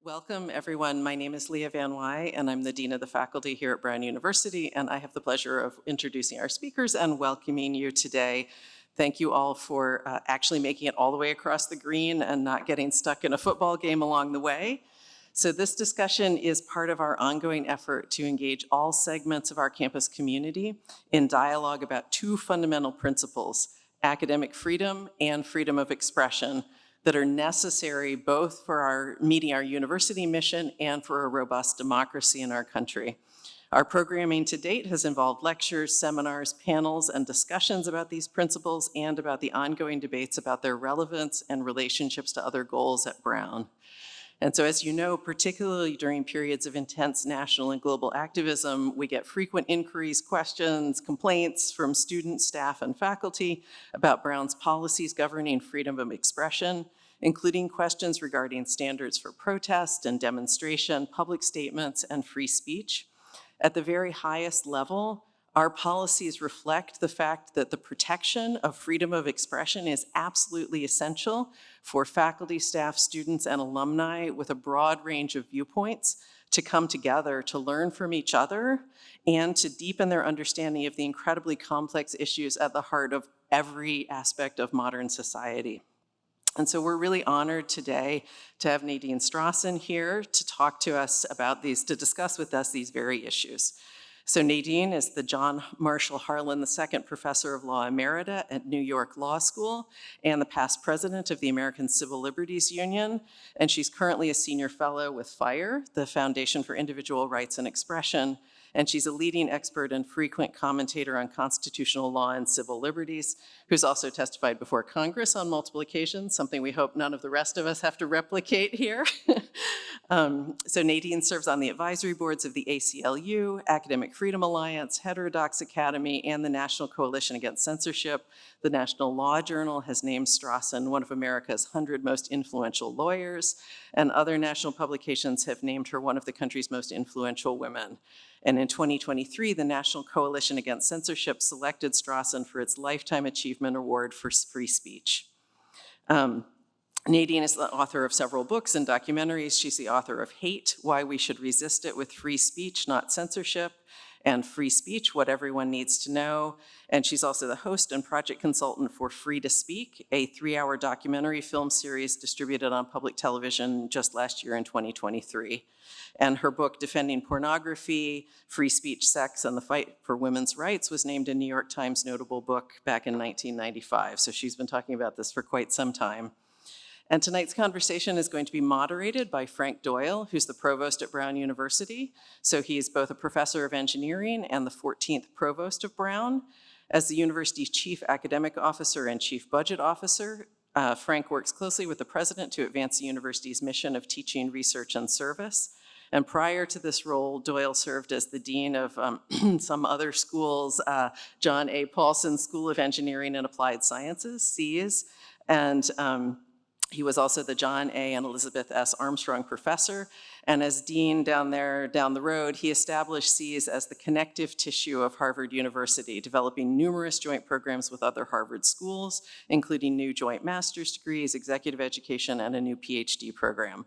Welcome, everyone. My name is Leah Van Wy, and I'm the Dean of the Faculty here at Brown University, and I have the pleasure of introducing our speakers and welcoming you today. Thank you all for actually making it all the way across the green and not getting stuck in a football game along the way. So this discussion is part of our ongoing effort to engage all segments of our campus community in dialogue about two fundamental principles: academic freedom and freedom of expression, that are necessary both for meeting our university mission and for a robust democracy in our country. Our programming to date has involved lectures, seminars, panels, and discussions about these principles and about the ongoing debates about their relevance and relationships to other goals at Brown. And so, as you know, particularly during periods of intense national and global activism, we get frequent inquiries, questions, complaints from students, staff, and faculty about Brown's policies governing freedom of expression, including questions regarding standards for protest and demonstration, public statements, and free speech. At the very highest level, our policies reflect the fact that the protection of freedom of expression is absolutely essential for faculty, staff, students, and alumni with a broad range of viewpoints to come together, to learn from each other, and to deepen their understanding of the incredibly complex issues at the heart of every aspect of modern society. And so we're really honored today to have Nadine Strossen here to talk to us about these, to discuss with us these very issues. So Nadine is the John Marshall Harlan II Professor of Law Emerita at New York Law School and the past president of the American Civil Liberties Union. And she's currently a senior fellow with FIRE, the Foundation for Individual Rights and Expression. And she's a leading expert and frequent commentator on constitutional law and civil liberties, who's also testified before Congress on multiple occasions, something we hope none of the rest of us have to replicate here. So Nadine serves on the advisory boards of the ACLU, Academic Freedom Alliance, Heterodox Academy, and the National Coalition Against Censorship. The National Law Journal has named Strossen one of America's 100 most influential lawyers, and other national publications have named her one of the country's most influential women. And in 2023, the National Coalition Against Censorship selected Strossen for its Lifetime Achievement Award for free speech. Nadine is the author of several books and documentaries. She's the author of Hate, Why We Should Resist It with Free Speech, Not Censorship, and Free Speech, What Everyone Needs to Know. And she's also the host and project consultant for Free to Speak, a 3-hour documentary film series distributed on public television just last year in 2023. And her book, Defending Pornography, Free Speech, Sex, and the Fight for Women's Rights, was named a New York Times notable book back in 1995. So she's been talking about this for quite some time. And tonight's conversation is going to be moderated by Frank Doyle, who's the provost at Brown University. So he is both a professor of engineering and the 14th provost of Brown. As the university's chief academic officer and chief budget officer, Frank works closely with the president to advance the university's mission of teaching, research, and service. And prior to this role, Doyle served as the dean of some other schools, John A. Paulson School of Engineering and Applied Sciences, SEAS, and he was also the John A. and Elizabeth S. Armstrong Professor. And as dean down the road, he established SEAS as the connective tissue of Harvard University, developing numerous joint programs with other Harvard schools, including new joint master's degrees, executive education, and a new PhD program.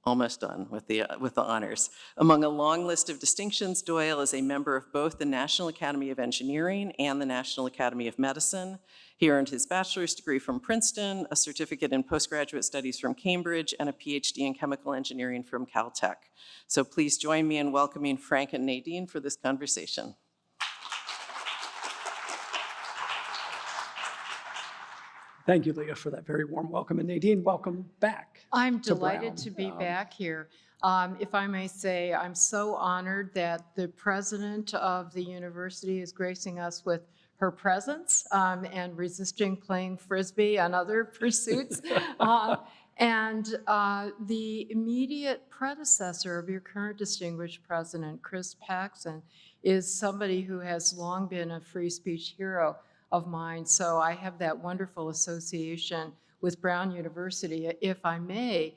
Almost done with the honors. Among a long list of distinctions, Doyle is a member of both the National Academy of Engineering and the National Academy of Medicine. He earned his bachelor's degree from Princeton, a certificate in postgraduate studies from Cambridge, and a PhD in chemical engineering from Caltech. So please join me in welcoming Frank and Nadine for this conversation. Thank you, Leah, for that very warm welcome. And Nadine, welcome back. I'm delighted to be back here. If I may say, I'm so honored that the president of the university is gracing us with her presence and resisting playing Frisbee and other pursuits. And the immediate predecessor of your current distinguished president, Chris Paxson, is somebody who has long been a free speech hero of mine. So I have that wonderful association with Brown University. If I may,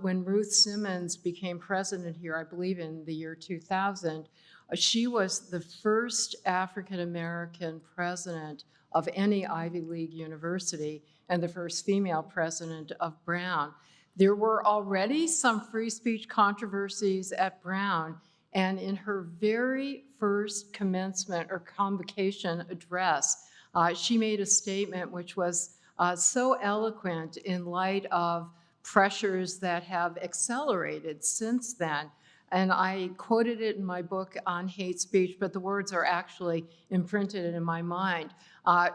when Ruth Simmons became president here, I believe in the year 2000, she was the first African-American president of any Ivy League university and the first female president of Brown. There were already some free speech controversies at Brown, and in her very first commencement or convocation address, she made a statement which was so eloquent in light of pressures that have accelerated since then. And I quoted it in my book on hate speech, but the words are actually imprinted in my mind.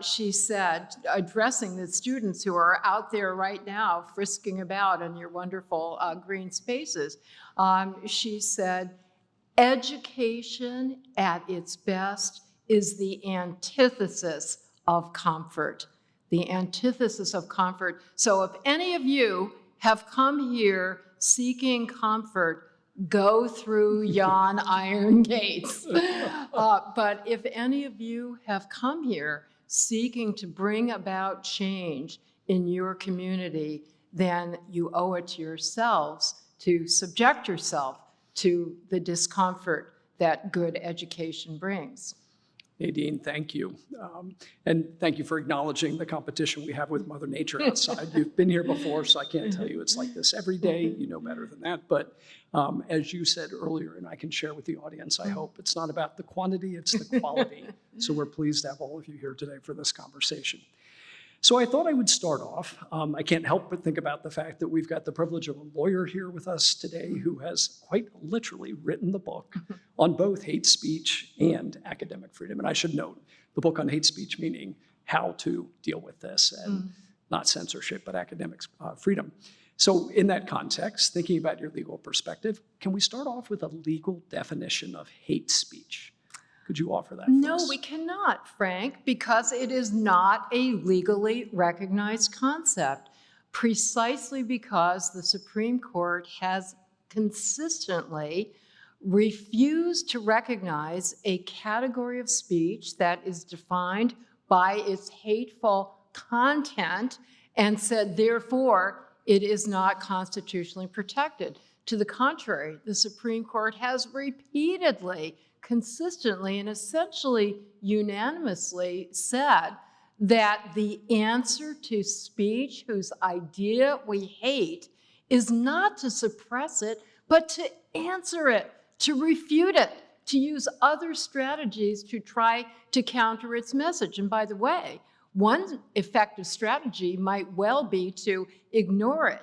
She said, addressing the students who are out there right now frisking about in your wonderful green spaces, she said, education at its best is the antithesis of comfort. The antithesis of comfort. So if any of you have come here seeking comfort, go through yon iron gates. But if any of you have come here seeking to bring about change in your community, then you owe it to yourselves to subject yourself to the discomfort that good education brings. Nadine, thank you. And thank you for acknowledging the competition we have with Mother Nature outside. You've been here before, so I can't tell you it's like this every day. You know better than that. But as you said earlier, and I can share with the audience, I hope it's not about the quantity, it's the quality. So we're pleased to have all of you here today for this conversation. So I thought I would start off. I can't help but think about the fact that we've got the privilege of a lawyer here with us today who has quite literally written the book on both hate speech and academic freedom. And I should note, the book on hate speech meaning how to deal with this and not censorship, but academic freedom. So in that context, thinking about your legal perspective, can we start off with a legal definition of hate speech? Could you offer that for No, us? we cannot, Frank, because it is not a legally recognized concept, precisely because the Supreme Court has consistently refused to recognize a category of speech that is defined by its hateful content and said, therefore, it is not constitutionally protected. To the contrary, the Supreme Court has repeatedly, consistently, and essentially unanimously said that the answer to speech whose idea we hate is not to suppress it, but to answer it, to refute it, to use other strategies to try to counter its message. And by the way, one effective strategy might well be to ignore it.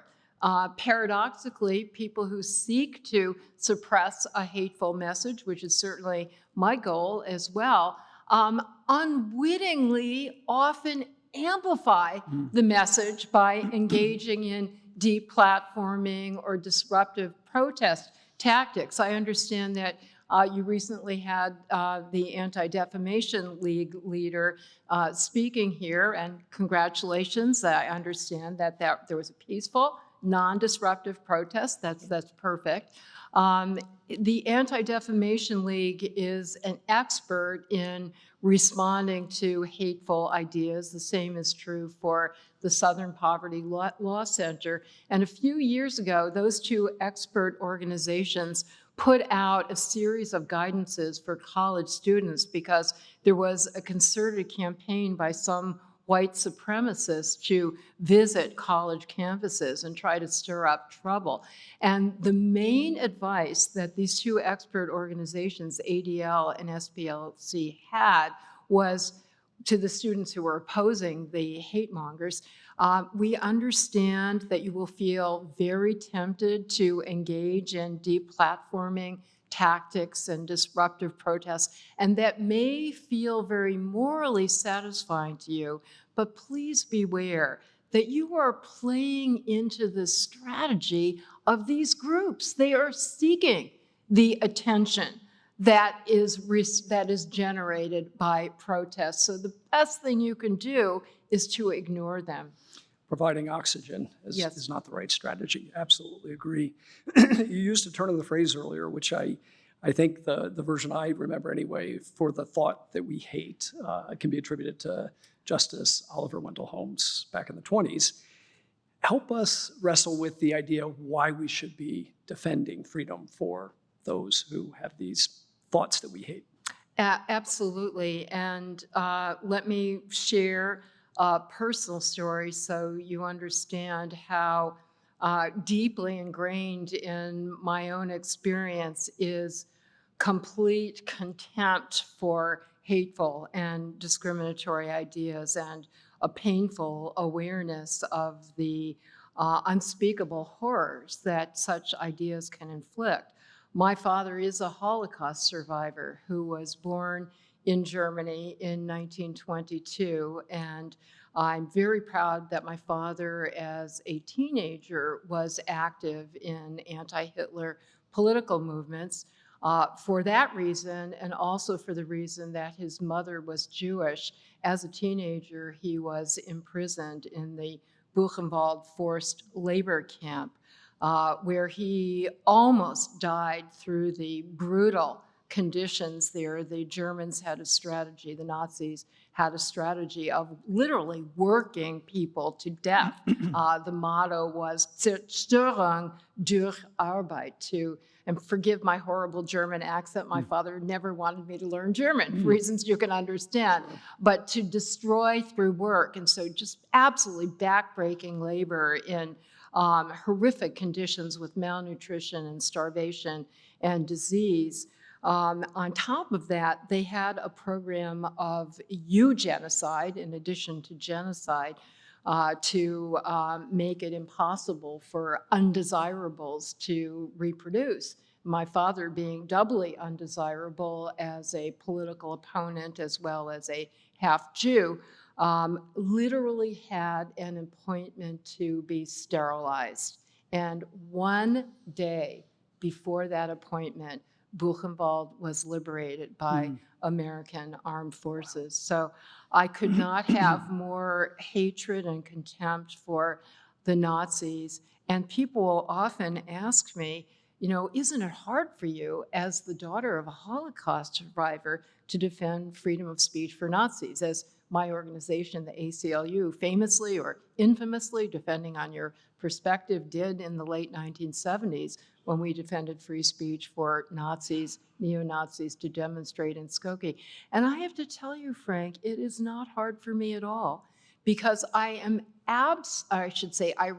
Paradoxically, people who seek to suppress a hateful message, which is certainly my goal as well, unwittingly often amplify the message by engaging in deplatforming or disruptive protest tactics. I understand that you recently had the Anti-Defamation League leader speaking here, and congratulations. I understand that there was a peaceful, non-disruptive protest. That's perfect. The Anti-Defamation League is an expert in responding to hateful ideas. The same is true for the Southern Poverty Law Center. And a few years ago, those two expert organizations put out a series of guidances for college students because there was a concerted campaign by some white supremacists to visit college campuses and try to stir up trouble. And the main advice that these two expert organizations, ADL and SPLC, had was to the students who were opposing the hate mongers, we understand that you will feel very tempted to engage in deplatforming tactics and disruptive protests, and that may feel very morally satisfying to you, but please beware that you are playing into the strategy of these groups. They are seeking the attention that is generated by protests. So the best thing you can do is to ignore them. Providing oxygen Yes. is not the right strategy. Absolutely agree. You used a turn of the phrase earlier, which I think the version I remember anyway, for the thought that we hate, can be attributed to Justice Oliver Wendell Holmes back in the 20s. Help us wrestle with the idea of why we should be defending freedom for those who have these thoughts that we hate. Absolutely. And let me share a personal story so you understand how deeply ingrained in my own experience is complete contempt for hateful and discriminatory ideas and a painful awareness of the unspeakable horrors that such ideas can inflict. My father is a Holocaust survivor who was born in Germany in 1922, and I'm very proud that my father, as a teenager, was active in anti-Hitler political movements. For that reason, and also for the reason that his mother was Jewish, as a teenager, he was imprisoned in the Buchenwald forced labor camp, where he almost died through the brutal conditions there. The Germans had a strategy, the Nazis had a strategy of literally working people to death. The motto was Zerstörung durch Arbeit, and forgive my horrible German accent, my father never wanted me to learn German, for reasons you can understand, but to destroy through work. And so just absolutely backbreaking labor in horrific conditions with malnutrition and starvation and disease. On top of that, they had a program of eugenocide in addition to genocide to make it impossible for undesirables to reproduce. My father being doubly undesirable as a political opponent as well as a half Jew, literally had an appointment to be sterilized. And one day before that appointment, Buchenwald was liberated by American armed forces. So I could not have more hatred and contempt for the Nazis. And people will often ask me, you know, isn't it hard for you as the daughter of a Holocaust survivor to defend freedom of speech for Nazis, as my organization, the ACLU, famously or infamously, depending on your perspective, did in the late 1970s when we defended free speech for Nazis, neo-Nazis to demonstrate in Skokie. And I have to tell you, Frank, it is not hard for me at all, because I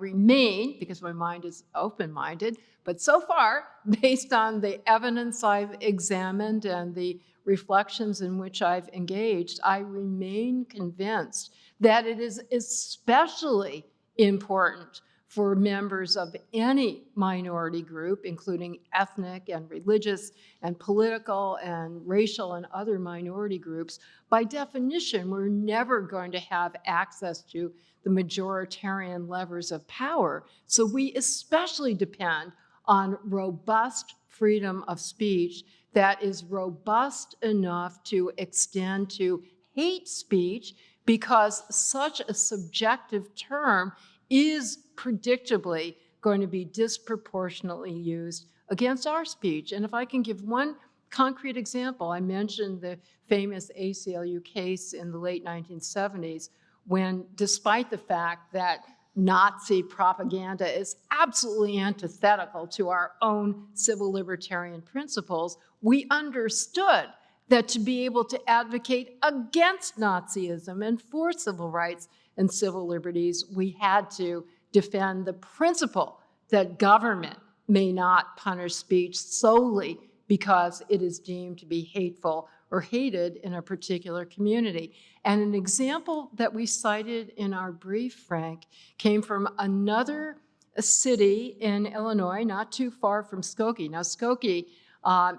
remain, because my mind is open-minded, but so far, based on the evidence I've examined and the reflections in which I've engaged, I remain convinced that it is especially important for members of any minority group, including ethnic and religious and political and racial and other minority groups. By definition, we're never going to have access to the majoritarian levers of power. So we especially depend on robust freedom of speech that is robust enough to extend to hate speech, because such a subjective term is predictably going to be disproportionately used against our speech. And if I can give one concrete example, I mentioned the famous ACLU case in the late 1970s, when, despite the fact that Nazi propaganda is absolutely antithetical to our own civil libertarian principles, we understood that to be able to advocate against Nazism and for civil rights and civil liberties, we had to defend the principle that government may not punish speech solely because it is deemed to be hateful or hated in a particular community. And an example that we cited in our brief, Frank, came from another city in Illinois, not too far from Skokie. Now, Skokie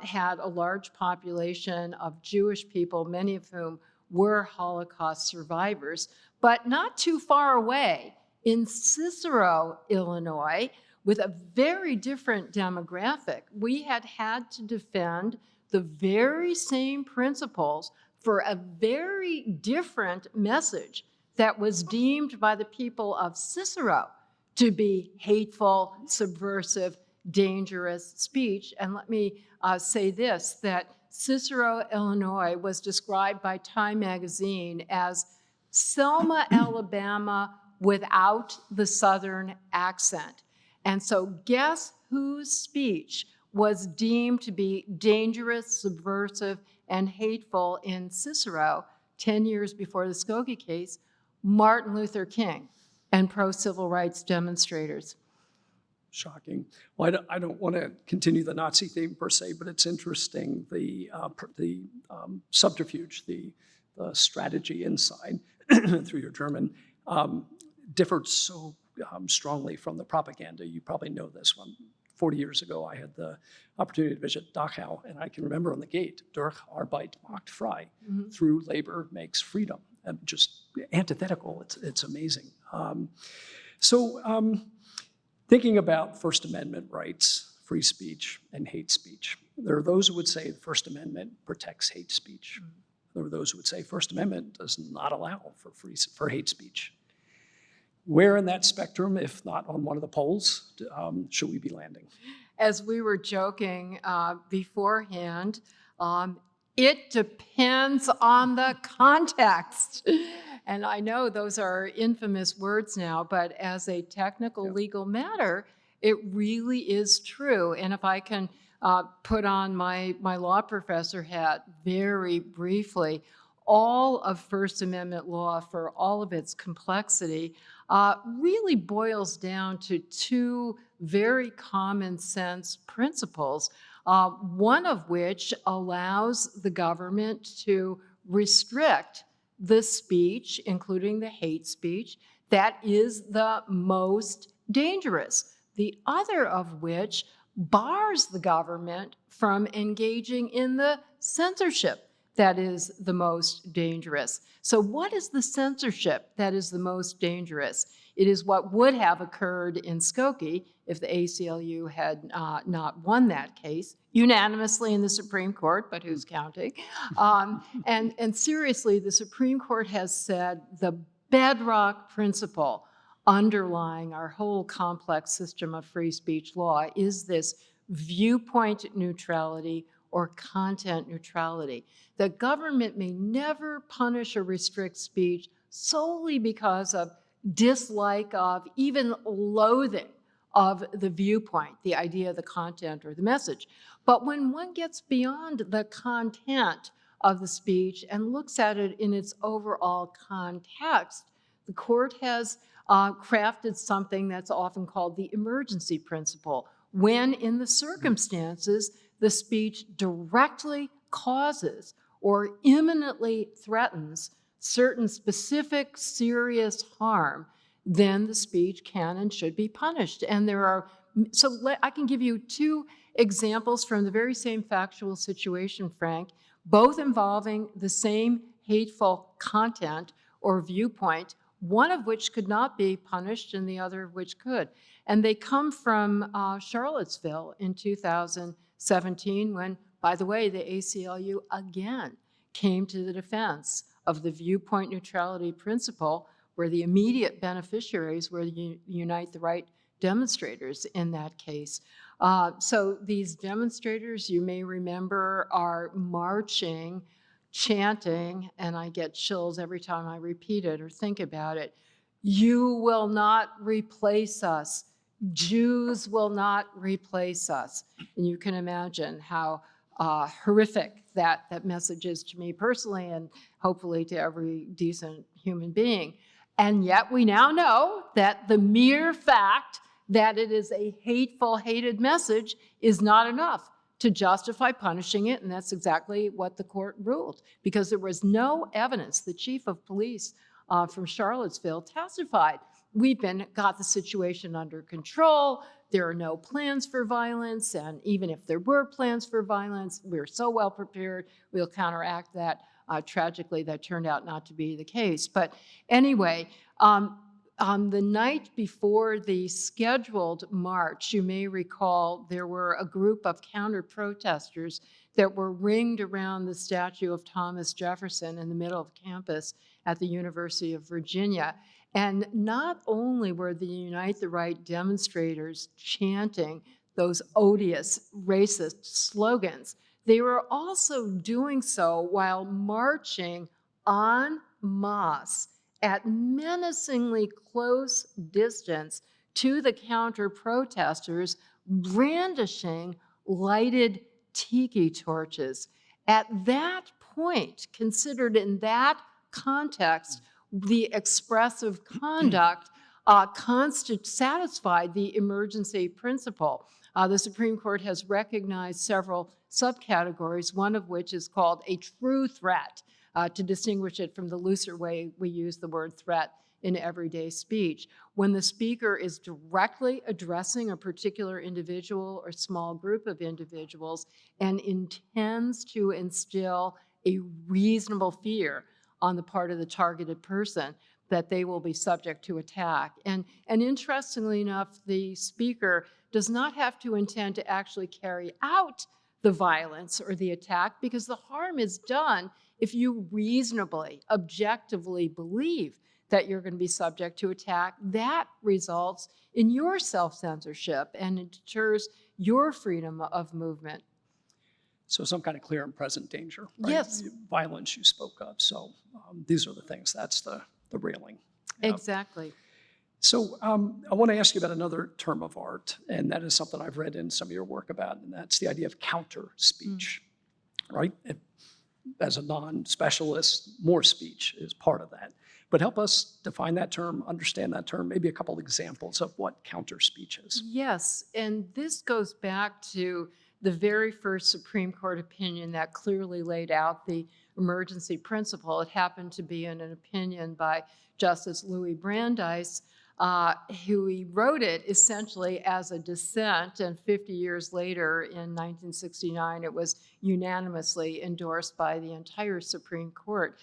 had a large population of Jewish people, many of whom were Holocaust survivors, but not too far away in Cicero, Illinois, with a very different demographic, we had to defend the very same principles for a very different message that was deemed by the people of Cicero to be hateful, subversive, dangerous speech. And let me say this, that Cicero, Illinois was described by Time magazine as Selma, Alabama without the Southern accent. And so guess whose speech was deemed to be dangerous, subversive, and hateful in Cicero 10 years before the Skokie case? Martin Luther King and pro-civil rights demonstrators. Shocking. Well, I don't want to continue the Nazi theme per se, but it's interesting, the subterfuge, the strategy inside, through your German, differed so strongly from the propaganda. You probably know this one. 40 years ago, I had the opportunity to visit Dachau, and I can remember on the gate, durch Arbeit macht frei, through labor makes freedom, and just antithetical. It's amazing. Thinking about First Amendment rights, free speech, and hate speech, there are those who would say the First Amendment protects hate speech. There are those who would say First Amendment does not allow for hate speech. Where in that spectrum, if not on one of the poles, should we be landing? As we were joking beforehand, it depends on the context. And I know those are infamous words now, but as a technical legal matter, it really is true. And if I can put on my law professor hat very briefly, all of First Amendment law, for all of its complexity, really boils down to two very common sense principles, one of which allows the government to restrict the speech, including the hate speech, that is the most dangerous. The other of which bars the government from engaging in the censorship that is the most dangerous. So what is the censorship that is the most dangerous? It is what would have occurred in Skokie if the ACLU had not won that case, unanimously in the Supreme Court, but who's counting? And seriously, the Supreme Court has said the bedrock principle underlying our whole complex system of free speech law is this viewpoint neutrality or content neutrality. The government may never punish or restrict speech solely because of dislike of, even loathing of the viewpoint, the idea, the content, or the message. But when one gets beyond the content of the speech and looks at it in its overall context, the court has crafted something that's often called the emergency principle, when in the circumstances the speech directly causes or imminently threatens certain specific serious harm, then the speech can and should be punished. And there are, I can give you two examples from the very same factual situation, Frank, both involving the same hateful content or viewpoint, one of which could not be punished and the other of which could. And they come from Charlottesville in 2017 when, by the way, the ACLU again came to the defense of the viewpoint neutrality principle, where the immediate beneficiaries were the Unite the Right demonstrators in that case. So these demonstrators, you may remember, are marching, chanting, and I get chills every time I repeat it or think about it, "You will not replace us. Jews will not replace us." And you can imagine how horrific that message is to me personally, and hopefully to every decent human being. And yet we now know that the mere fact that it is a hateful, hated message is not enough to justify punishing it, and that's exactly what the court ruled, because there was no evidence. The chief of police from Charlottesville testified, "We've got the situation under control. There are no plans for violence, and even if there were plans for violence, we're so well prepared, we'll counteract that." Tragically, that turned out not to be the case. But anyway, on the night before the scheduled march, you may recall there were a group of counter-protesters that were ringed around the statue of Thomas Jefferson in the middle of campus at the University of Virginia. And not only were the Unite the Right demonstrators chanting those odious racist slogans, they were also doing so while marching en masse at menacingly close distance to the counter-protesters, brandishing lighted tiki torches. At that point, considered in that context, the expressive conduct satisfied the emergency principle. The Supreme Court has recognized several subcategories, one of which is called a true threat, to distinguish it from the looser way we use the word threat in everyday speech. When the speaker is directly addressing a particular individual or small group of individuals and intends to instill a reasonable fear on the part of the targeted person that they will be subject to attack. And interestingly enough, the speaker does not have to intend to actually carry out the violence or the attack, because the harm is done if you reasonably, objectively believe that you're going to be subject to attack. That results in your self-censorship, and it deters your freedom of movement. So some kind of clear and present danger, right? Yes. Violence you spoke of. So these are the things. That's the railing. Yeah. Exactly. So I want to ask you about another term of art, and that is something I've read in some of your work about, and that's the idea of counter speech, right? As a non-specialist, more speech is part of that. But help us define that term, understand that term, maybe a couple examples of what counter speech is. Yes, and this goes back to the very first Supreme Court opinion that clearly laid out the emergency principle. It happened to be in an opinion by Justice Louis Brandeis, who he wrote it essentially as a dissent, and 50 years later, in 1969, it was unanimously endorsed by the entire Supreme Court.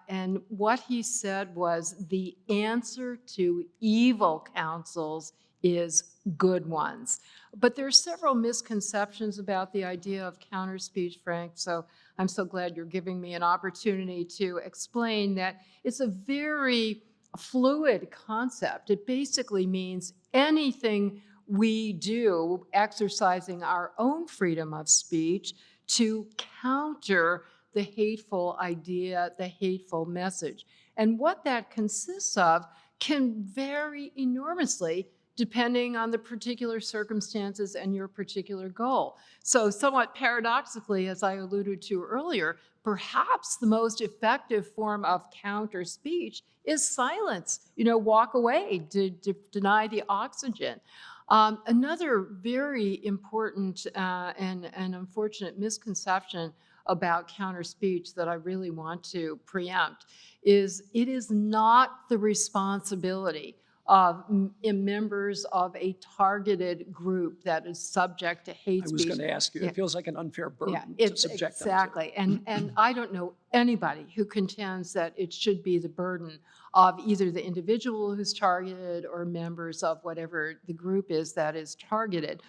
And what he said was, the answer to evil counsels is good ones. But there are several misconceptions about the idea of counter speech, Frank, so I'm so glad you're giving me an opportunity to explain that it's a very fluid concept. It basically means anything we do exercising our own freedom of speech to counter the hateful idea, the hateful message. And what that consists of can vary enormously depending on the particular circumstances and your particular goal. So somewhat paradoxically, as I alluded to earlier, perhaps the most effective form of counter speech is silence. Walk away, to deny the oxygen. Another very important and unfortunate misconception about counter speech that I really want to preempt is it is not the responsibility of members of a targeted group that is subject to hate speech. I was going to ask you, Yeah. it feels like an unfair burden Yeah, to subject exactly. them to. And I don't know anybody who contends that it should be the burden of either the individual who's targeted or members of whatever the group is that is targeted.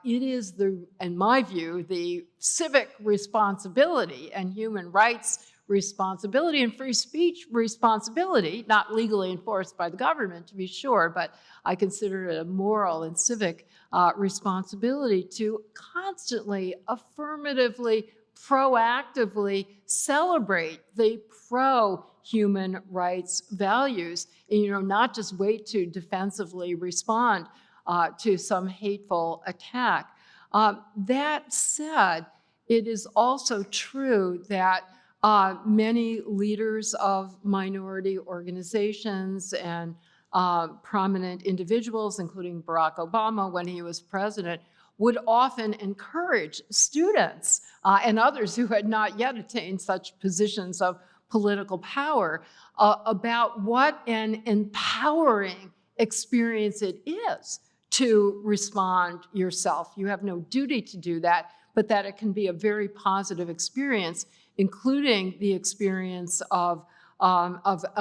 It is, in my view, the civic responsibility and human rights responsibility and free speech responsibility, not legally enforced by the government to be sure, but I consider it a moral and civic responsibility to constantly, affirmatively, proactively celebrate the pro-human rights values, and, not just wait to defensively respond to some hateful attack. That said, it is also true that many leaders of minority organizations and prominent individuals, including Barack Obama when he was president, would often encourage students and others who had not yet attained such positions of political power about what an empowering experience it is to respond yourself. You have no duty to do that, but that it can be a very positive experience, including the experience of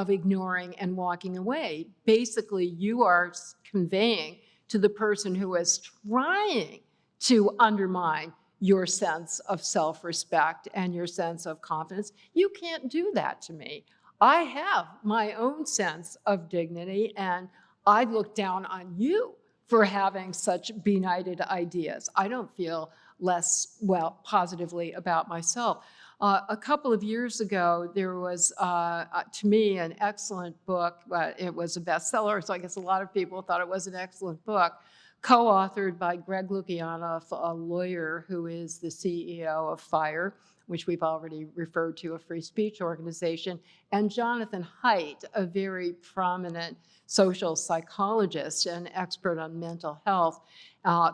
ignoring and walking away. Basically, you are conveying to the person who is trying to undermine your sense of self-respect and your sense of confidence, you can't do that to me. I have my own sense of dignity, and I look down on you for having such benighted ideas. I don't feel less, positively about myself. A couple of years ago, there was, to me, an excellent book. It was a bestseller, so I guess a lot of people thought it was an excellent book, co-authored by Greg Lukianoff, a lawyer who is the CEO of FIRE, which we've already referred to, a free speech organization, and Jonathan Haidt, a very prominent social psychologist and expert on mental health,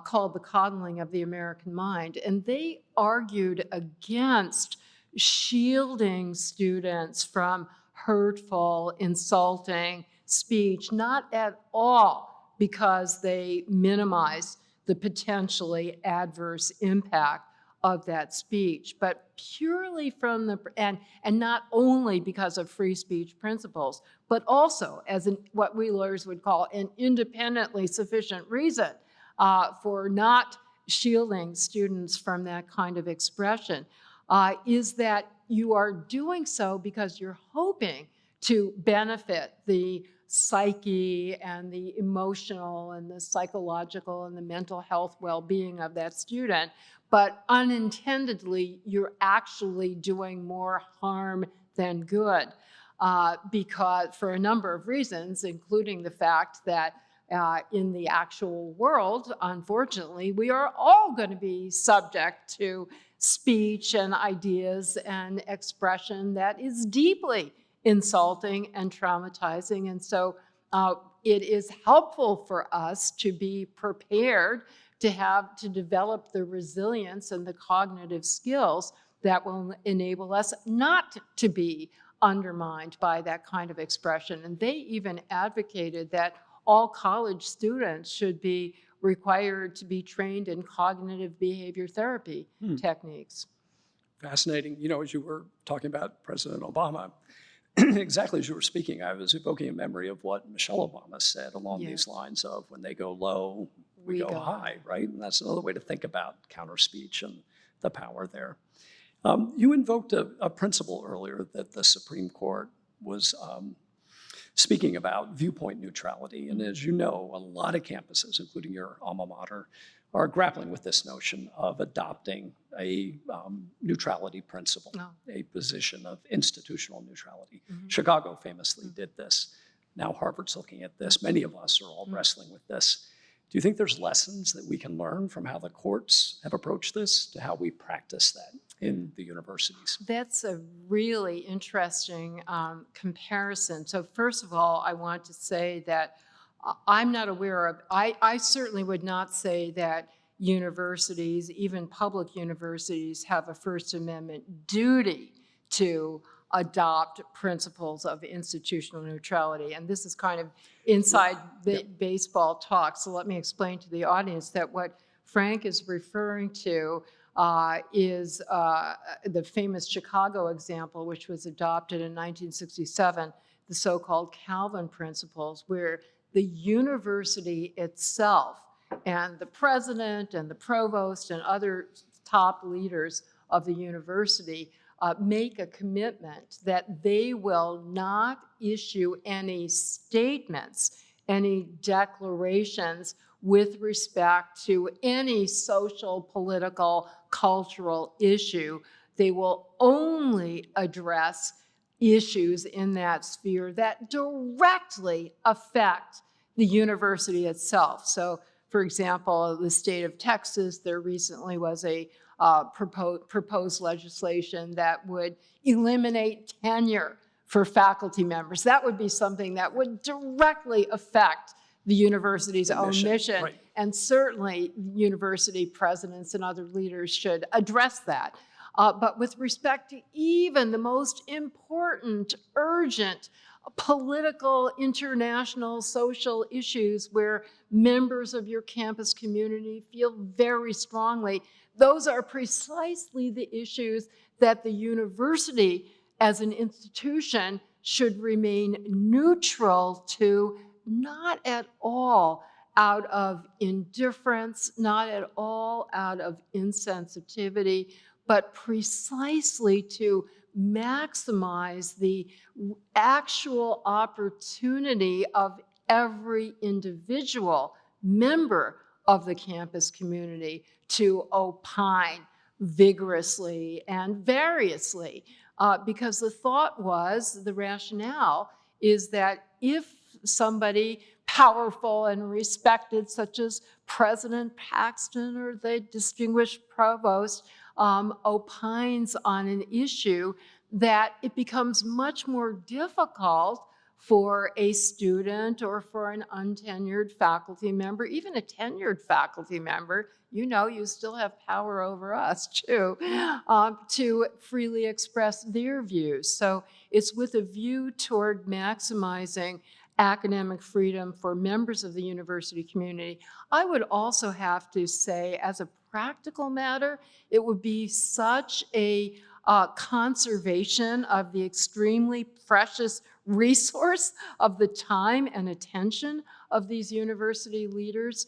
called The Coddling of the American Mind. And they argued against shielding students from hurtful, insulting speech, not at all because they minimize the potentially adverse impact of that speech, but purely from the, and not only because of free speech principles, but also as what we lawyers would call an independently sufficient reason for not shielding students from that kind of expression, is that you are doing so because you're hoping to benefit the psyche and the emotional and the psychological and the mental health well-being of that student, but unintendedly, you're actually doing more harm than good because for a number of reasons, including the fact that in the actual world, unfortunately, we are all going to be subject to speech and ideas and expression that is deeply insulting and traumatizing. And so it is helpful for us to be prepared to develop the resilience and the cognitive skills that will enable us not to be undermined by that kind of expression. And they even advocated that all college students should be required to be trained in cognitive behavior therapy techniques. Fascinating. You know, as you were talking about President Obama, exactly as you were speaking, I was evoking a memory of what Michelle Obama said along these lines of, when they go low, we go high, right? And that's another way to think about counter speech and the power there. You invoked a principle earlier that the Supreme Court was speaking about, viewpoint neutrality. And as you know, a lot of campuses, including your alma mater, are grappling with this notion of adopting a neutrality principle, a position of institutional neutrality. Chicago famously did this. Now Harvard's looking at this. Many of us are all wrestling with this. Do you think there's lessons that we can learn from how the courts have approached this to how we practice that in the universities? That's a really interesting comparison. So first of all, I want to say that I'm not aware of, I certainly would not say that universities, even public universities, have a First Amendment duty to adopt principles of institutional neutrality. And this is kind of inside baseball talk. So let me explain to the audience that what Frank is referring to is the famous Chicago example, which was adopted in 1967, the so-called Calvin principles, where the university itself and the president and the provost and other top leaders of the university make a commitment that they will not issue any statements, any declarations with respect to any social, political, cultural issue. They will only address issues in that sphere that directly affect the university itself. So, for example, the state of Texas, there recently was a proposed legislation that would eliminate tenure for faculty members. That would be something that would directly affect the university's own mission. Right. And certainly university presidents and other leaders should address that. But with respect to even the most important, urgent, political, international, social issues where members of your campus community feel very strongly, those are precisely the issues that the university as an institution should remain neutral to, not at all out of indifference, not at all out of insensitivity, but precisely to maximize the actual opportunity of every individual member of the campus community to opine vigorously and variously. Because the thought was, the rationale is that if somebody powerful and respected, such as President Paxton or the distinguished provost, opines on an issue, that it becomes much more difficult for a student or for an untenured faculty member, even a tenured faculty member, you still have power over us too, to freely express their views. So it's with a view toward maximizing academic freedom for members of the university community. I would also have to say, as a practical matter, it would be such a conservation of the extremely precious resource of the time and attention of these university leaders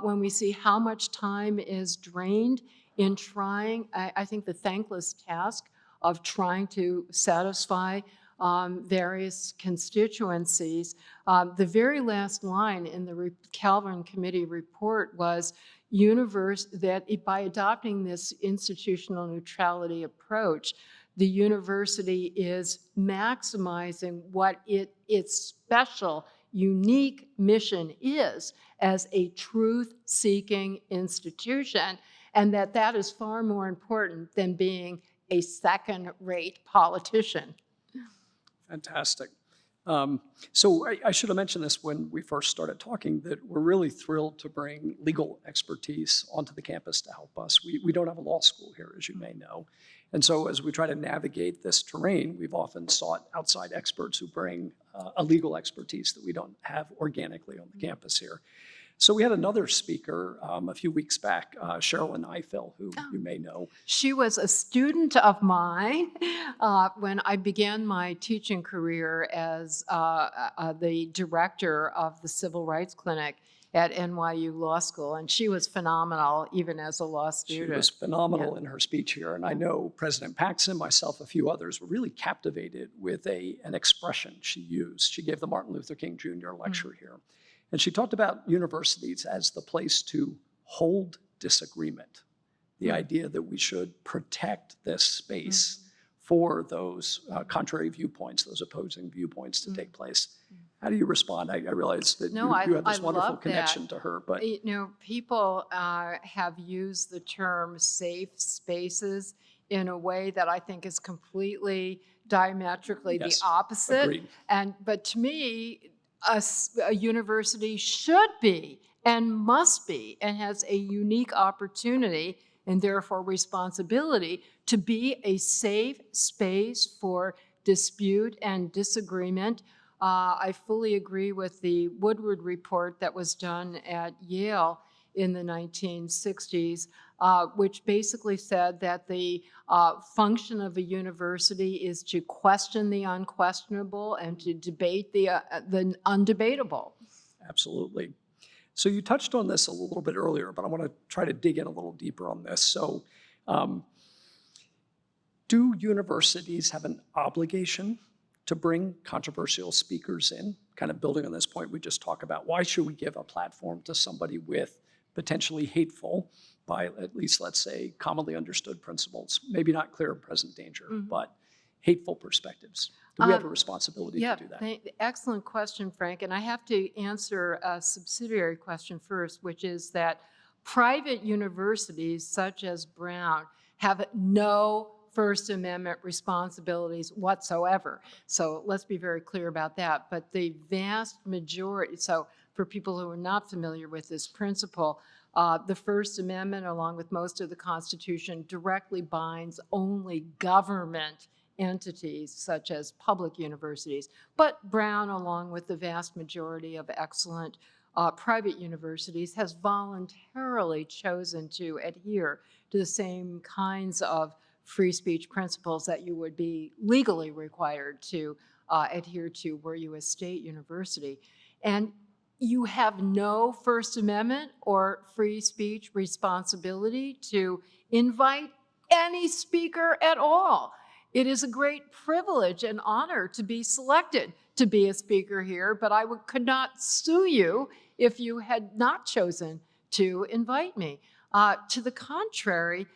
when we see how much time is drained in trying, I think, the thankless task of trying to satisfy various constituencies. The very last line in the Calvin Committee report was that by adopting this institutional neutrality approach, the university is maximizing what its special, unique mission is as a truth-seeking institution, and that is far more important than being a second-rate politician. Fantastic. So I should have mentioned this when we first started talking, that we're really thrilled to bring legal expertise onto the campus to help us. We don't have a law school here, as you may know. And so as we try to navigate this terrain, we've often sought outside experts who bring a legal expertise that we don't have organically on the campus here. So we had another speaker a few weeks back, Sherilyn Eiffel, who you may know. She was a student of mine when I began my teaching career as the director of the Civil Rights Clinic at NYU Law School, and she was phenomenal even as a law student. She was phenomenal in her speech here, and I know President Paxton, myself, a few others were really captivated with an expression she used. She gave the Martin Luther King Jr. lecture here. And she talked about universities as the place to hold disagreement, the idea that we should protect this space for those contrary viewpoints, those opposing viewpoints to take place. How do you respond? I realize that you have this wonderful connection to her, but people have used the term safe spaces in a way that I think is completely diametrically the opposite. Agreed. But to me, a university should be and must be and has a unique opportunity and therefore responsibility to be a safe space for dispute and disagreement. I fully agree with the Woodward report that was done at Yale in the 1960s, which basically said that the function of a university is to question the unquestionable and to debate the undebatable. Absolutely. So you touched on this a little bit earlier, but I want to try to dig in a little deeper on this. So do universities have an obligation to bring controversial speakers in? Kind of building on this point we just talked about, why should we give a platform to somebody with potentially hateful, by at least let's say commonly understood principles, maybe not clear and present danger, but hateful perspectives? Do we have a responsibility to do that? Excellent question, Frank. And I have to answer a subsidiary question first, which is that private universities such as Brown have no First Amendment responsibilities whatsoever. So let's be very clear about that. But the vast majority, so for people who are not familiar with this principle, the First Amendment, along with most of the Constitution, directly binds only government entities such as public universities. But Brown, along with the vast majority of excellent private universities, has voluntarily chosen to adhere to the same kinds of free speech principles that you would be legally required to adhere to were you a state university. And you have no First Amendment or free speech responsibility to invite any speaker at all. It is a great privilege and honor to be selected to be a speaker here, but I could not sue you if you had not chosen to invite me. To the contrary,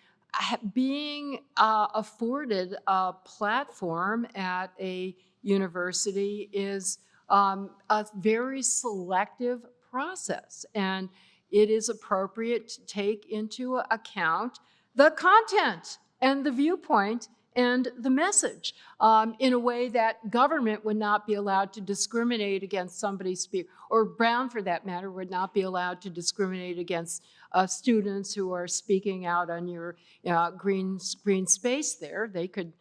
being afforded a platform at a university is a very selective process. And it is appropriate to take into account the content and the viewpoint and the message in a way that government would not be allowed to discriminate against somebody's speech, or Brown, for that matter, would not be allowed to discriminate against students who are speaking out on your green space there. They could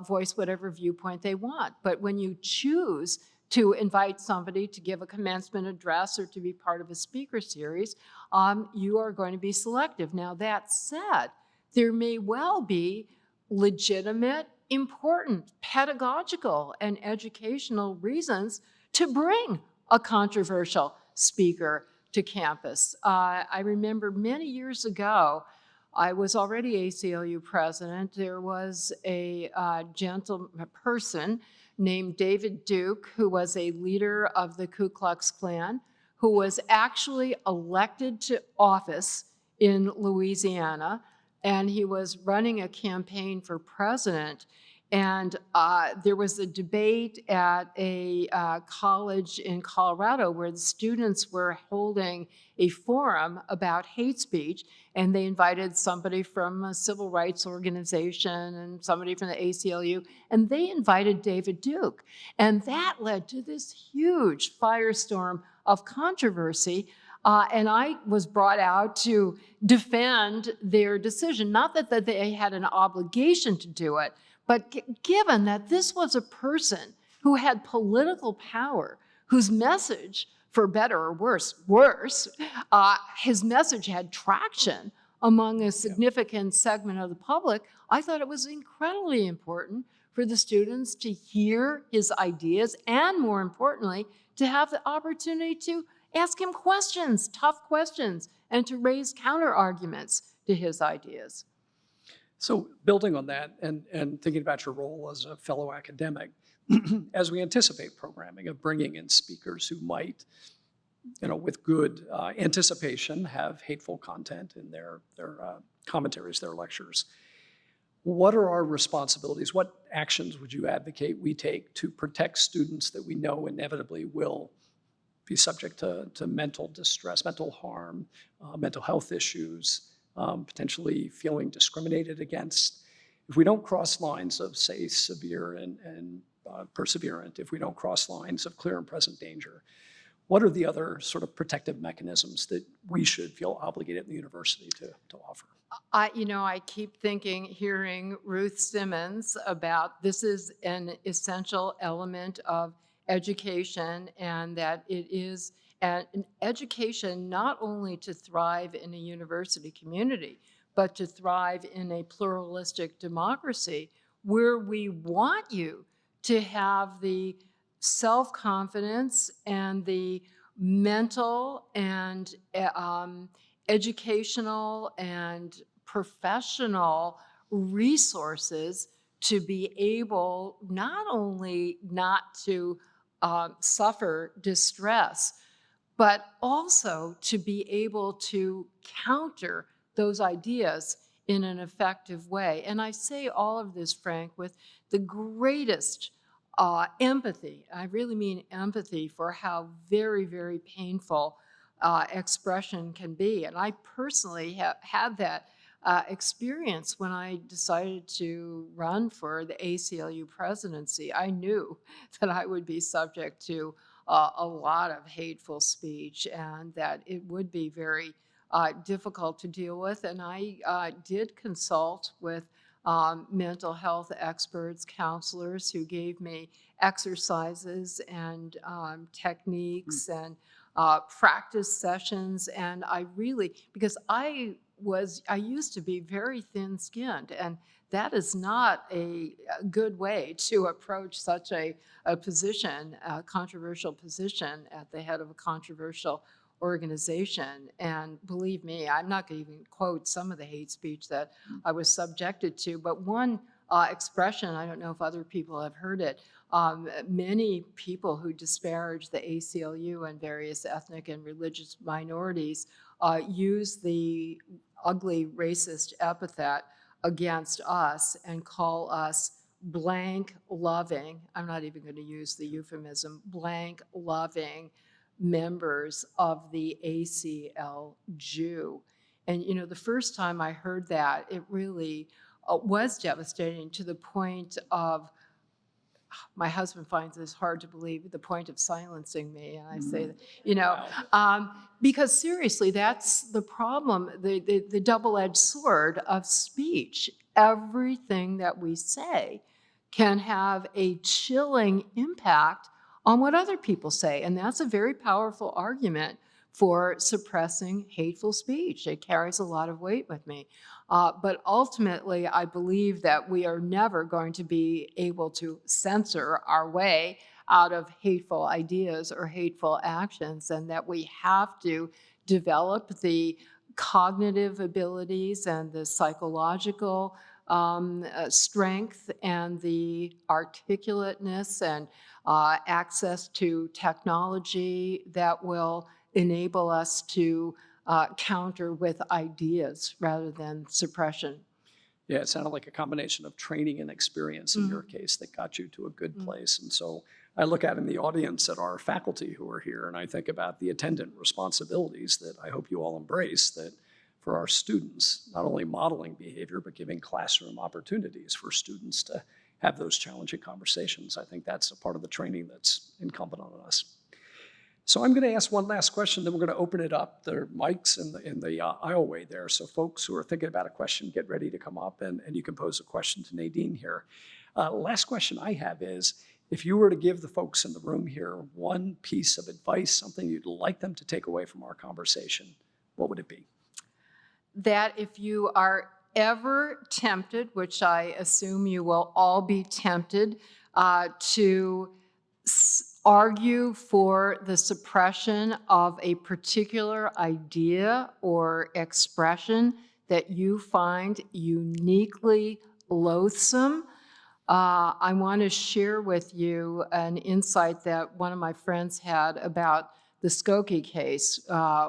voice whatever viewpoint they want. But when you choose to invite somebody to give a commencement address or to be part of a speaker series, you are going to be selective. Now, that said, there may well be legitimate, important, pedagogical, and educational reasons to bring a controversial speaker to campus. I remember many years ago, I was already ACLU president. There was a person named David Duke, who was a leader of the Ku Klux Klan, who was actually elected to office in Louisiana, and he was running a campaign for president. And there was a debate at a college in Colorado where the students were holding a forum about hate speech, and they invited somebody from a civil rights organization and somebody from the ACLU, and they invited David Duke. And that led to this huge firestorm of controversy. And I was brought out to defend their decision. Not that they had an obligation to do it, but given that this was a person who had political power, whose message, for better or worse, his message had traction among a significant segment of the public, I thought it was incredibly important for the students to hear his ideas and, more importantly, to have the opportunity to ask him questions, tough questions, and to raise counter arguments to his ideas. So building on that and thinking about your role as a fellow academic, as we anticipate programming of bringing in speakers who might, with good anticipation, have hateful content in their commentaries, their lectures, what are our responsibilities? What actions would you advocate we take to protect students that we know inevitably will be subject to mental distress, mental harm, mental health issues, potentially feeling discriminated against? If we don't cross lines of, say, severe and perseverant, if we don't cross lines of clear and present danger, what are the other sort of protective mechanisms that we should feel obligated in the university to offer? I keep hearing Ruth Simmons about this is an essential element of education, and that it is an education not only to thrive in a university community, but to thrive in a pluralistic democracy where we want you to have the self-confidence and the mental and educational and professional resources to be able not only not to suffer distress, but also to be able to counter those ideas in an effective way. And I say all of this, Frank, with the greatest empathy. I really mean empathy for how very, very painful expression can be. And I personally have had that experience when I decided to run for the ACLU presidency. I knew that I would be subject to a lot of hateful speech, and that it would be very difficult to deal with. And I did consult with mental health experts, counselors who gave me exercises and techniques and practice sessions. And I really, because I used to be very thin-skinned, and that is not a good way to approach such a position, a controversial position at the head of a controversial organization. And believe me, I'm not going to even quote some of the hate speech that I was subjected to, but one expression, I don't know if other people have heard it, many people who disparage the ACLU and various ethnic and religious minorities use the ugly racist epithet against us and call us blank loving, I'm not even going to use the euphemism, blank loving members of the ACLU. And, you know, the first time I heard that, it really was devastating to the point of, my husband finds this hard to believe, the point of silencing me. And I say, that, you know, because seriously, that's the problem, the double-edged sword of speech. Everything that we say can have a chilling impact on what other people say. And that's a very powerful argument for suppressing hateful speech. It carries a lot of weight with me. But ultimately, I believe that we are never going to be able to censor our way out of hateful ideas or hateful actions, and that we have to develop the cognitive abilities and the psychological strength and the articulateness and access to technology that will enable us to counter with ideas rather than suppression. Yeah, it sounded like a combination of training and experience in your case that got you to a good place. And so I look out in the audience at our faculty who are here, and I think about the attendant responsibilities that I hope you all embrace, that for our students, not only modeling behavior, but giving classroom opportunities for students to have those challenging conversations. I think that's a part of the training that's incumbent on us. So I'm going to ask one last question, then we're going to open it up. There are mics in the aisleway there, so folks who are thinking about a question, get ready to come up, and you can pose a question to Nadine here. Last question I have is, if you were to give the folks in the room here one piece of advice, something you'd like them to take away from our conversation, what would it be? That if you are ever tempted, which I assume you will all be tempted, to argue for the suppression of a particular idea or expression that you find uniquely loathsome, I want to share with you an insight that one of my friends had about the Skokie case,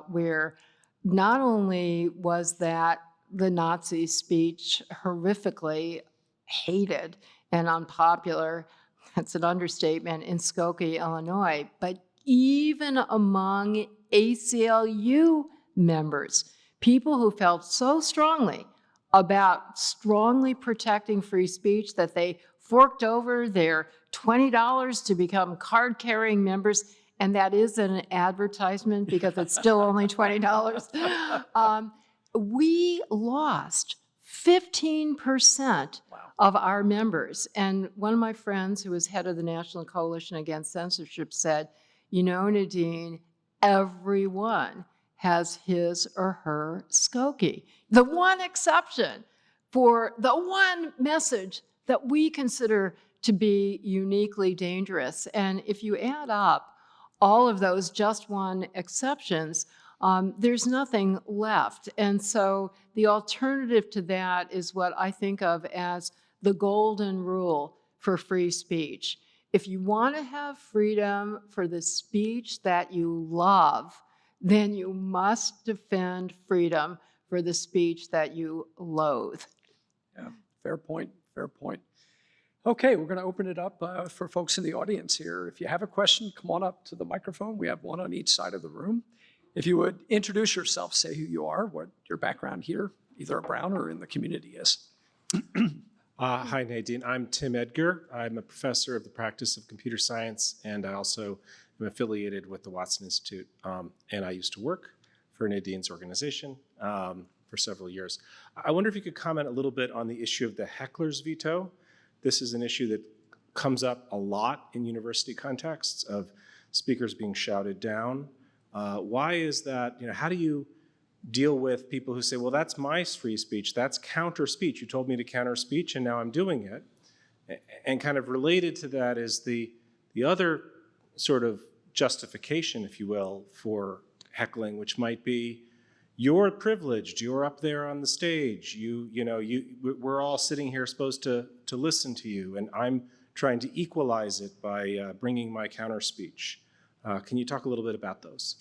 where not only was that the Nazi speech horrifically hated and unpopular, that's an understatement, in Skokie, Illinois, but even among ACLU members, people who felt so strongly about strongly protecting free speech that they forked over their $20 to become card-carrying members, and that is an advertisement because it's still only $20. We lost 15% of our members. And one of my friends who was head of the National Coalition Against Censorship said, you know, Nadine, everyone has his or her Skokie. The one exception for the one message that we consider to be uniquely dangerous. And if you add up all of those just one exceptions, there's nothing left. And so the alternative to that is what I think of as the golden rule for free speech. If you want to have freedom for the speech that you love, then you must defend freedom for the speech that you loathe. Yeah, fair point, fair point. Okay, we're going to open it up for folks in the audience here. If you have a question, come on up to the microphone. We have one on each side of the room. If you would introduce yourself, say who you are, what your background here, either at Brown or in the community is. Hi, Nadine. I'm Tim Edgar. I'm a professor of the practice of computer science, and I also am affiliated with the Watson Institute. And I used to work for Nadine's organization for several years. I wonder if you could comment a little bit on the issue of the heckler's veto. This is an issue that comes up a lot in university contexts of speakers being shouted down. Why is that? You know, how do you deal with people who say, well, that's my free speech, that's counter speech. You told me to counter speech and now I'm doing it. And kind of related to that is the other sort of justification, if you will, for heckling, which might be, you're privileged, you're up there on the stage, we're all sitting here supposed to listen to you, and I'm trying to equalize it by bringing my counter speech. Can you talk a little bit about those?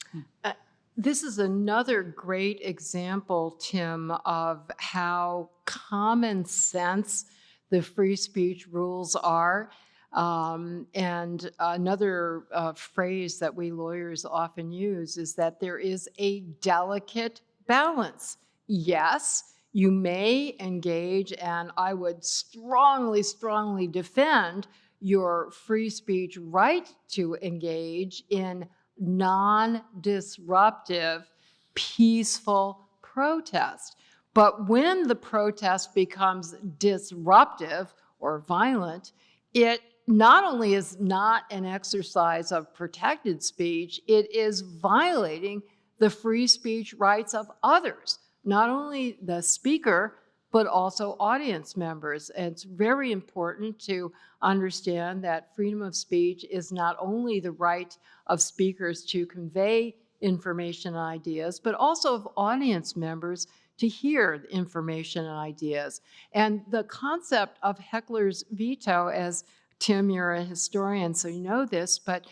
This is another great example, Tim, of how common sense the free speech rules are. And another phrase that we lawyers often use is that there is a delicate balance. Yes, you may engage, and I would strongly, strongly defend your free speech right to engage in non-disruptive, peaceful protest. But when the protest becomes disruptive or violent, it not only is not an exercise of protected speech, it is violating the free speech rights of others, not only the speaker, but also audience members. And it's very important to understand that freedom of speech is not only the right of speakers to convey information and ideas, but also of audience members to hear information and ideas. And the concept of heckler's veto, as Tim, you're a historian, so you know this, but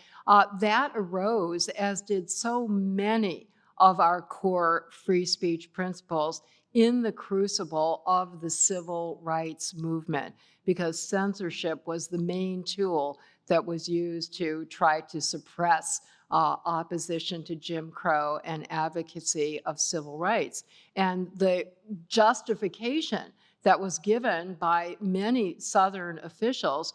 that arose, as did so many of our core free speech principles, in the crucible of the civil rights movement, because censorship was the main tool that was used to try to suppress opposition to Jim Crow and advocacy of civil rights. And the justification that was given by many Southern officials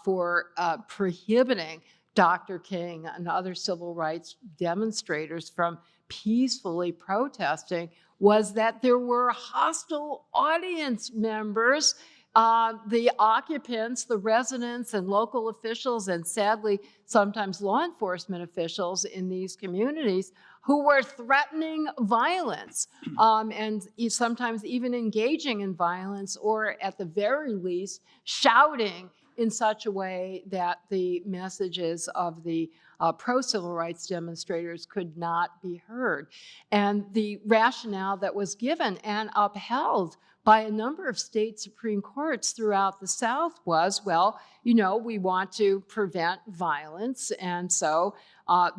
for prohibiting Dr. King and other civil rights demonstrators from peacefully protesting was that there were hostile audience members, the occupants, the residents, and local officials, and sadly, sometimes law enforcement officials in these communities who were threatening violence and sometimes even engaging in violence, or at the very least, shouting in such a way that the messages of the pro-civil rights demonstrators could not be heard. And the rationale that was given and upheld by a number of state Supreme Courts throughout the South was, well, you know, we want to prevent violence, and so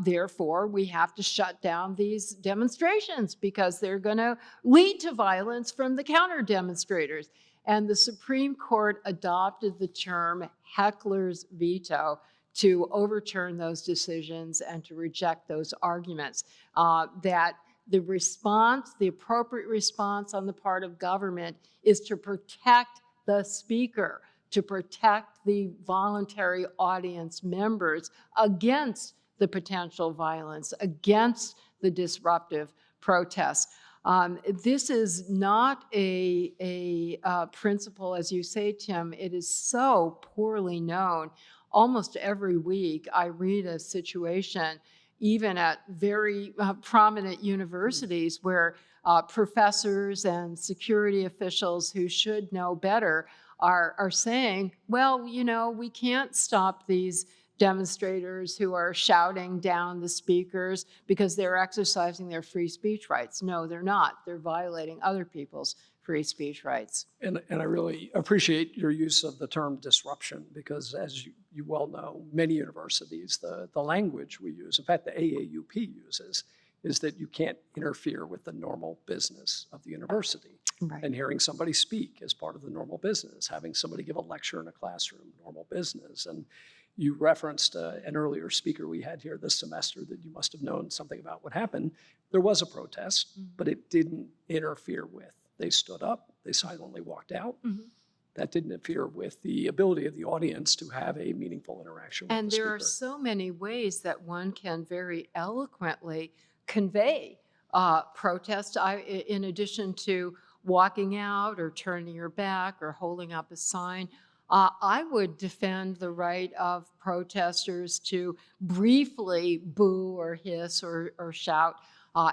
therefore we have to shut down these demonstrations because they're going to lead to violence from the counter demonstrators. And the Supreme Court adopted the term heckler's veto to overturn those decisions and to reject those arguments. That the response, the appropriate response on the part of government is to protect the speaker, to protect the voluntary audience members against the potential violence, against the disruptive protests. This is not a principle, as you say, Tim. It is so poorly known. Almost every week I read a situation, even at very prominent universities, where professors and security officials who should know better are saying, well, you know, we can't stop these demonstrators who are shouting down the speakers because they're exercising their free speech rights. No, they're not. They're violating other people's free speech rights. And I really appreciate your use of the term disruption, because as you well know, many universities, the language we use, in fact, the AAUP uses, is that you can't interfere with the normal business of the university. Right. And hearing somebody speak is part of the normal business. Having somebody give a lecture in a classroom, normal business. And you referenced an earlier speaker we had here this semester that you must have known something about what happened. There was a protest, but it didn't interfere with. They stood up, they silently walked out. That didn't interfere with the ability of the audience to have a meaningful interaction with the speaker. And there are so many ways that one can very eloquently convey protest. In addition to walking out or turning your back or holding up a sign, I would defend the right of protesters to briefly boo or hiss or shout,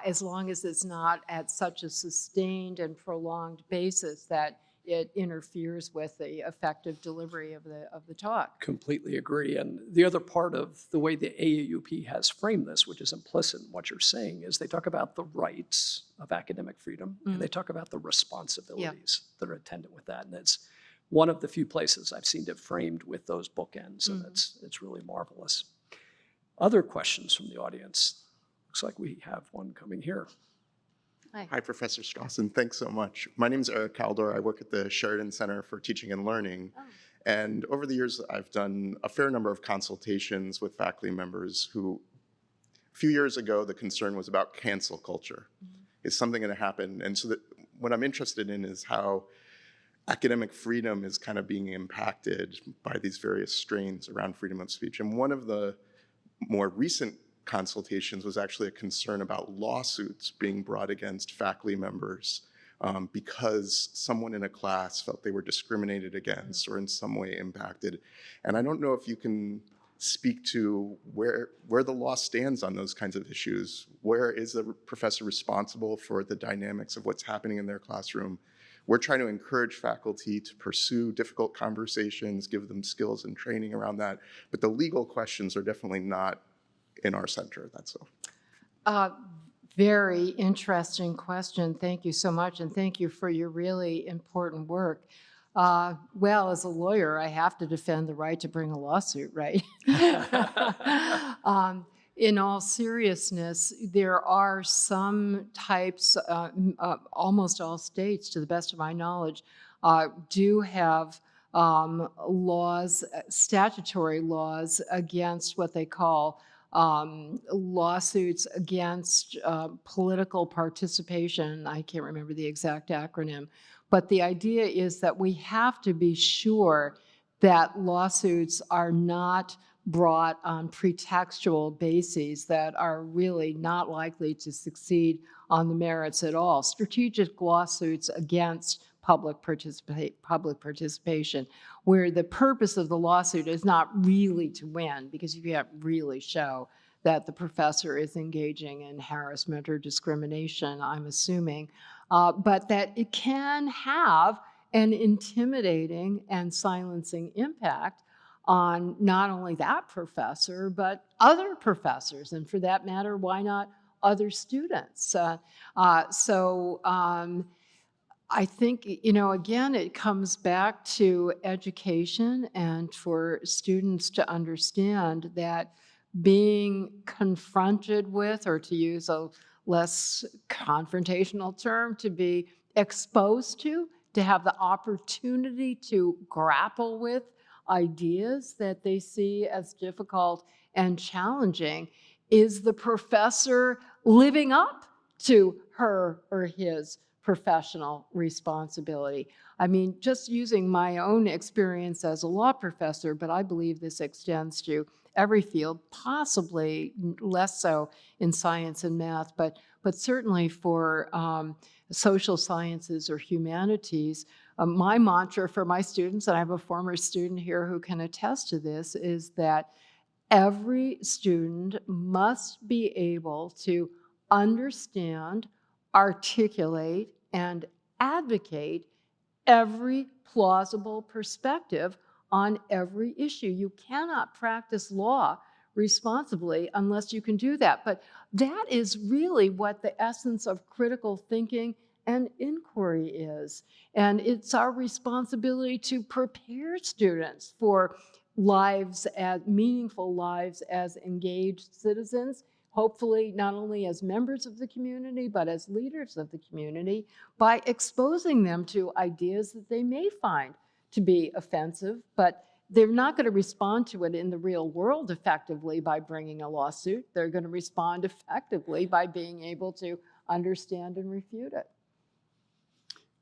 as long as it's not at such a sustained and prolonged basis that it interferes with the effective delivery of the talk. Completely agree. And the other part of the way the AAUP has framed this, which is implicit in what you're saying, is they talk about the rights of academic freedom, and they talk about the responsibilities that are attendant with that. And it's one of the few places I've seen it framed with those bookends, and it's really marvelous. Other questions from the audience? Looks like we have one coming here. Hi, Professor Strossen. Thanks so much. My name is Eric Caldor. I work at the Sheridan Center for Teaching and Learning. And over the years, I've done a fair number of consultations with faculty members who, a few years ago, the concern was about cancel culture. Is something going to happen? And so what I'm interested in is how academic freedom is kind of being impacted by these various strains around freedom of speech. And one of the more recent consultations was actually a concern about lawsuits being brought against faculty members because someone in a class felt they were discriminated against or in some way impacted. And I don't know if you can speak to where the law stands on those kinds of issues. Where is the professor responsible for the dynamics of what's happening in their classroom? We're trying to encourage faculty to pursue difficult conversations, give them skills and training around that. But the legal questions are definitely not in our center, that's all. Very interesting question. Thank you so much, and thank you for your really important work. Well, as a lawyer, I have to defend the right to bring a lawsuit, right? In all seriousness, there are some types, almost all states, to the best of my knowledge, do have laws, statutory laws against what they call lawsuits against political participation. I can't remember the exact acronym, but the idea is that we have to be sure that lawsuits are not brought on pretextual bases that are really not likely to succeed on the merits at all. Strategic lawsuits against public participation, where the purpose of the lawsuit is not really to win, because you can't really show that the professor is engaging in harassment or discrimination, I'm assuming, but that it can have an intimidating and silencing impact on not only that professor, but other professors, and for that matter, why not other students? I think, again, it comes back to education and for students to understand that being confronted with, or to use a less confrontational term, to be exposed to have the opportunity to grapple with ideas that they see as difficult and challenging, is the professor living up to her or his professional responsibility. I mean, just using my own experience as a law professor, but I believe this extends to every field, possibly less so in science and math, but certainly for social sciences or humanities. My mantra for my students, and I have a former student here who can attest to this, is that every student must be able to understand, articulate, and advocate every plausible perspective on every issue. You cannot practice law responsibly unless you can do that. But that is really what the essence of critical thinking and inquiry is. And it's our responsibility to prepare students for meaningful lives as engaged citizens, hopefully not only as members of the community, but as leaders of the community, by exposing them to ideas that they may find to be offensive, but they're not going to respond to it in the real world effectively by bringing a lawsuit. They're going to respond effectively by being able to understand and refute it.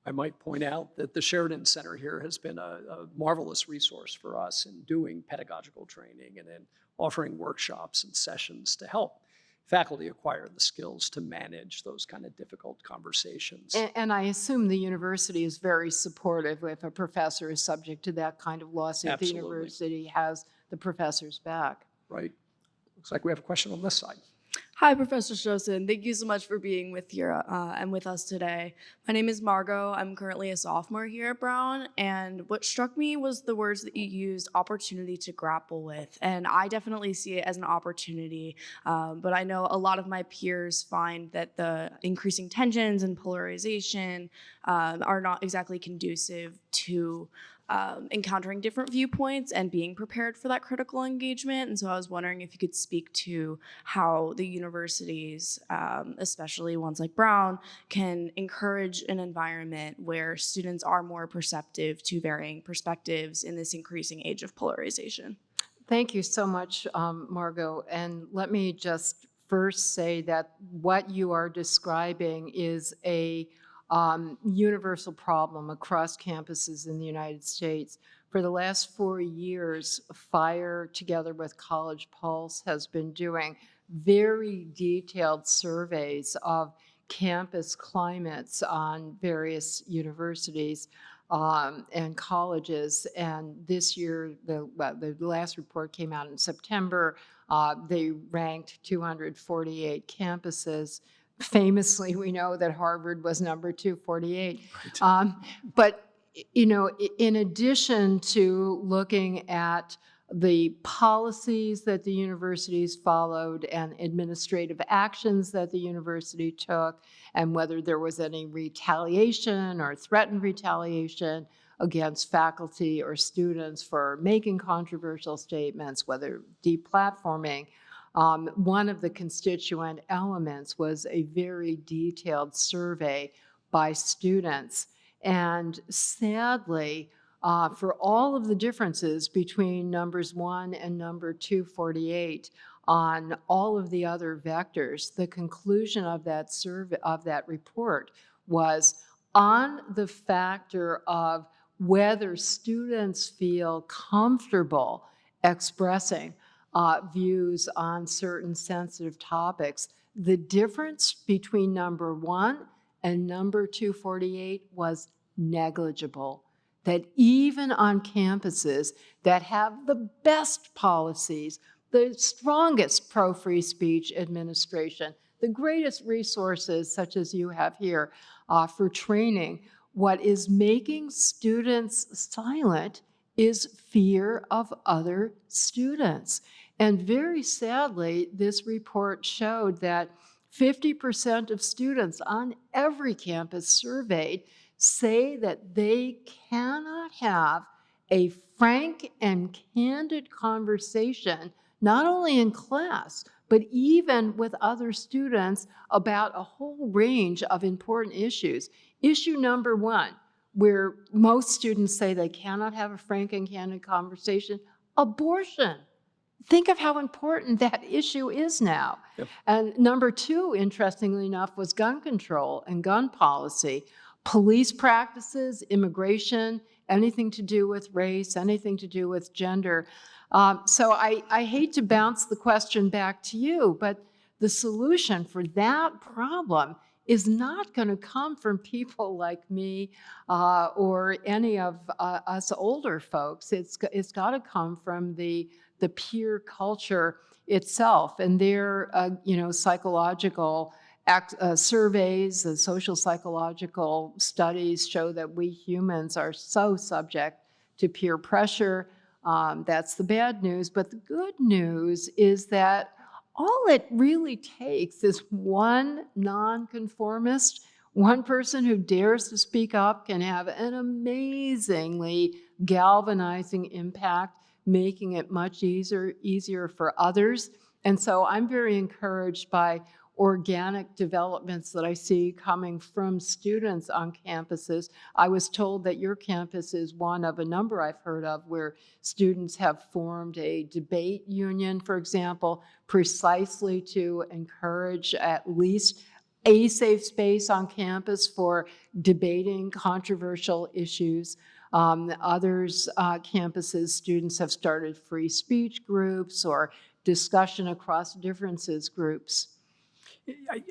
I might point out that the Sheridan Center here has been a marvelous resource for us in doing pedagogical training and in offering workshops and sessions to help faculty acquire the skills to manage those kind of difficult conversations. And I assume the university is very supportive if a professor is subject to that kind of lawsuit. Absolutely. The university has the professor's back. Right. Looks like we have a question on this side. Hi, Professor Strossen. Thank you so much for being with and with us today. My name is Margot. I'm currently a sophomore here at Brown, and what struck me was the words that you used, opportunity to grapple with, and I definitely see it as an opportunity, but I know a lot of my peers find that the increasing tensions and polarization are not exactly conducive to encountering different viewpoints and being prepared for that critical engagement. And so I was wondering if you could speak to how the universities, especially ones like Brown, can encourage an environment where students are more perceptive to varying perspectives in this increasing age of polarization. Thank you so much, Margot. And let me just first say that what you are describing is a universal problem across campuses in the United States. For the last 4 years, FIRE, together with College Pulse, has been doing very detailed surveys of campus climates on various universities and colleges. And this year, the last report came out in September. They ranked 248 campuses. Famously, we know that Harvard was number 248. Right. But you know, in addition to looking at the policies that the universities followed and administrative actions that the university took, and whether there was any retaliation or threatened retaliation against faculty or students for making controversial statements, whether deplatforming, one of the constituent elements was a very detailed survey by students. And sadly, for all of the differences between numbers 1 and number 248 on all of the other vectors, the conclusion of that survey, of that report, was on the factor of whether students feel comfortable expressing views on certain sensitive topics. The difference between number 1 and number 248 was negligible. That even on campuses that have the best policies, the strongest pro-free speech administration, the greatest resources such as you have here for training, what is making students silent is fear of other students. And very sadly, this report showed that 50% of students on every campus surveyed say that they cannot have a frank and candid conversation, not only in class, but even with other students about a whole range of important issues. Issue number 1, where most students say they cannot have a frank and candid conversation, abortion. Think of how important that issue is now. Yep. And number 2, interestingly enough, was gun control and gun policy. Police practices, immigration, anything to do with race, anything to do with gender. So I hate to bounce the question back to you, but the solution for that problem is not going to come from people like me or any of us older folks. It's got to come from the peer culture itself, and their psychological surveys, the social psychological studies show that we humans are so subject to peer pressure. That's the bad news, but the good news is that all it really takes is one nonconformist, one person who dares to speak up can have an amazingly galvanizing impact, making it much easier for others. And so I'm very encouraged by organic developments that I see coming from students on campuses. I was told that your campus is one of a number I've heard of where students have formed a debate union, for example, precisely to encourage at least a safe space on campus for debating controversial issues. Others campuses, students have started free speech groups or discussion across differences groups.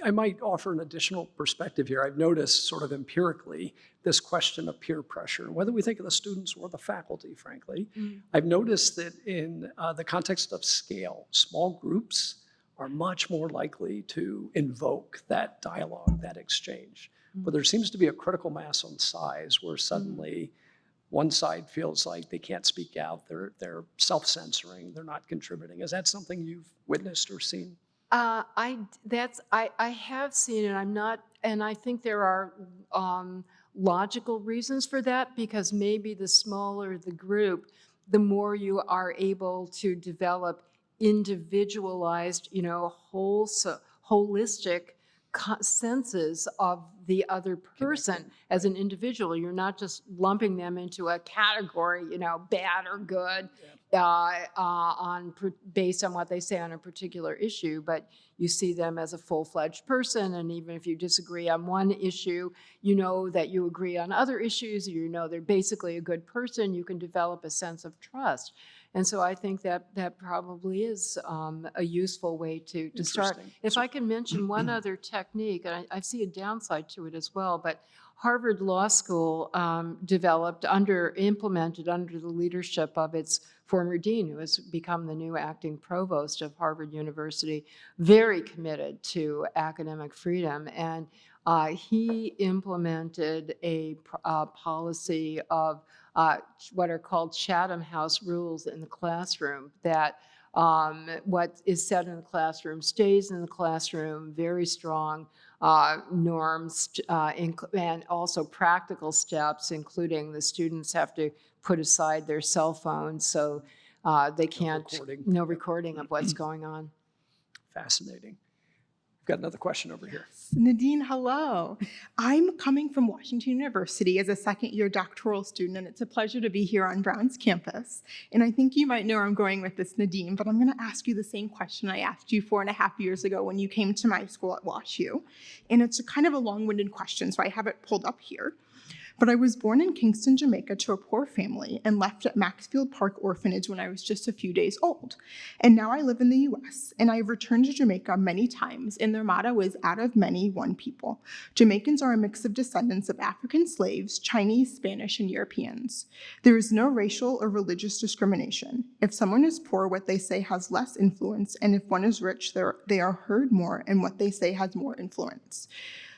I might offer an additional perspective here. I've noticed sort of empirically this question of peer pressure, whether we think of the students or the faculty, frankly. I've noticed that in the context of scale, small groups are much more likely to invoke that dialogue, that exchange. But there seems to be a critical mass on size where suddenly one side feels like they can't speak out, they're self-censoring, they're not contributing. Is that something you've witnessed or seen? I have seen it. I'm not, and I think there are logical reasons for that, because maybe the smaller the group, the more you are able to develop individualized, holistic senses of the other person as an individual. You're not just lumping them into a category, bad or good, based on what they say on a particular issue, but you see them as a full-fledged person, and even if you disagree on one issue, you know that you agree on other issues, you know they're basically a good person, you can develop a sense of trust. And so I think that probably is a useful way to start. Interesting. If I can mention one other technique, and I see a downside to it as well, but Harvard Law School implemented under the leadership of its former dean, who has become the new acting provost of Harvard University, very committed to academic freedom. And he implemented a policy of what are called Chatham House rules in the classroom, that what is said in the classroom stays in the classroom, very strong norms, and also practical steps, including the students have to put aside their cell phones so they can't, no recording of what's going on. Fascinating. Got another question over here. Nadine, hello. I'm coming from Washington University as a second-year doctoral student, and it's a pleasure to be here on Brown's campus. And I think you might know where I'm going with this, Nadine, but I'm going to ask you the same question I asked you 4.5 years ago when you came to my school at WashU. And it's a kind of a long-winded question, so I have it pulled up here. But I was born in Kingston, Jamaica to a poor family and left at Maxfield Park Orphanage when I was just a few days old. And now I live in the US, and I've returned to Jamaica many times, and their motto is out of many, one people. Jamaicans are a mix of descendants of African slaves, Chinese, Spanish, and Europeans. There is no racial or religious discrimination. If someone is poor, what they say has less influence, and if one is rich, they are heard more, and what they say has more influence.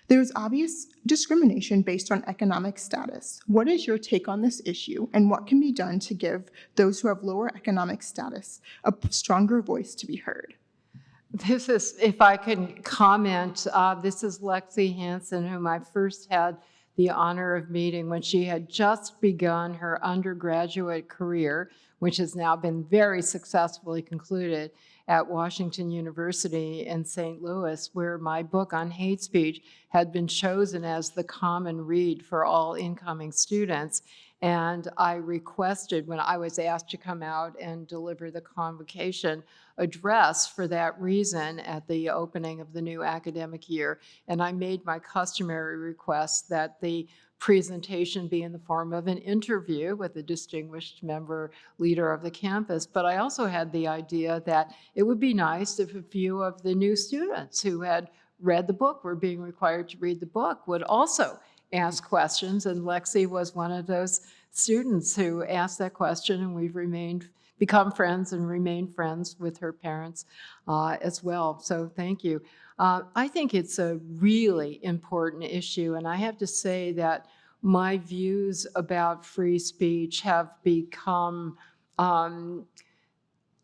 There is obvious discrimination based on economic status. What is your take on this issue, and what can be done to give those who have lower economic status a stronger voice to be heard? This is, if I can comment, this is Lexi Hansen, whom I first had the honor of meeting when she had just begun her undergraduate career, which has now been very successfully concluded at Washington University in St. Louis, where my book on hate speech had been chosen as the common read for all incoming students. And I requested, when I was asked to come out and deliver the convocation address for that reason at the opening of the new academic year, and I made my customary request that the presentation be in the form of an interview with a distinguished member leader of the campus. But I also had the idea that it would be nice if a few of the new students who had read the book, were being required to read the book, would also ask questions. And Lexi was one of those students who asked that question, and we've become friends and remained friends with her parents as well. So thank you. I think it's a really important issue, and I have to say that my views about free speech have become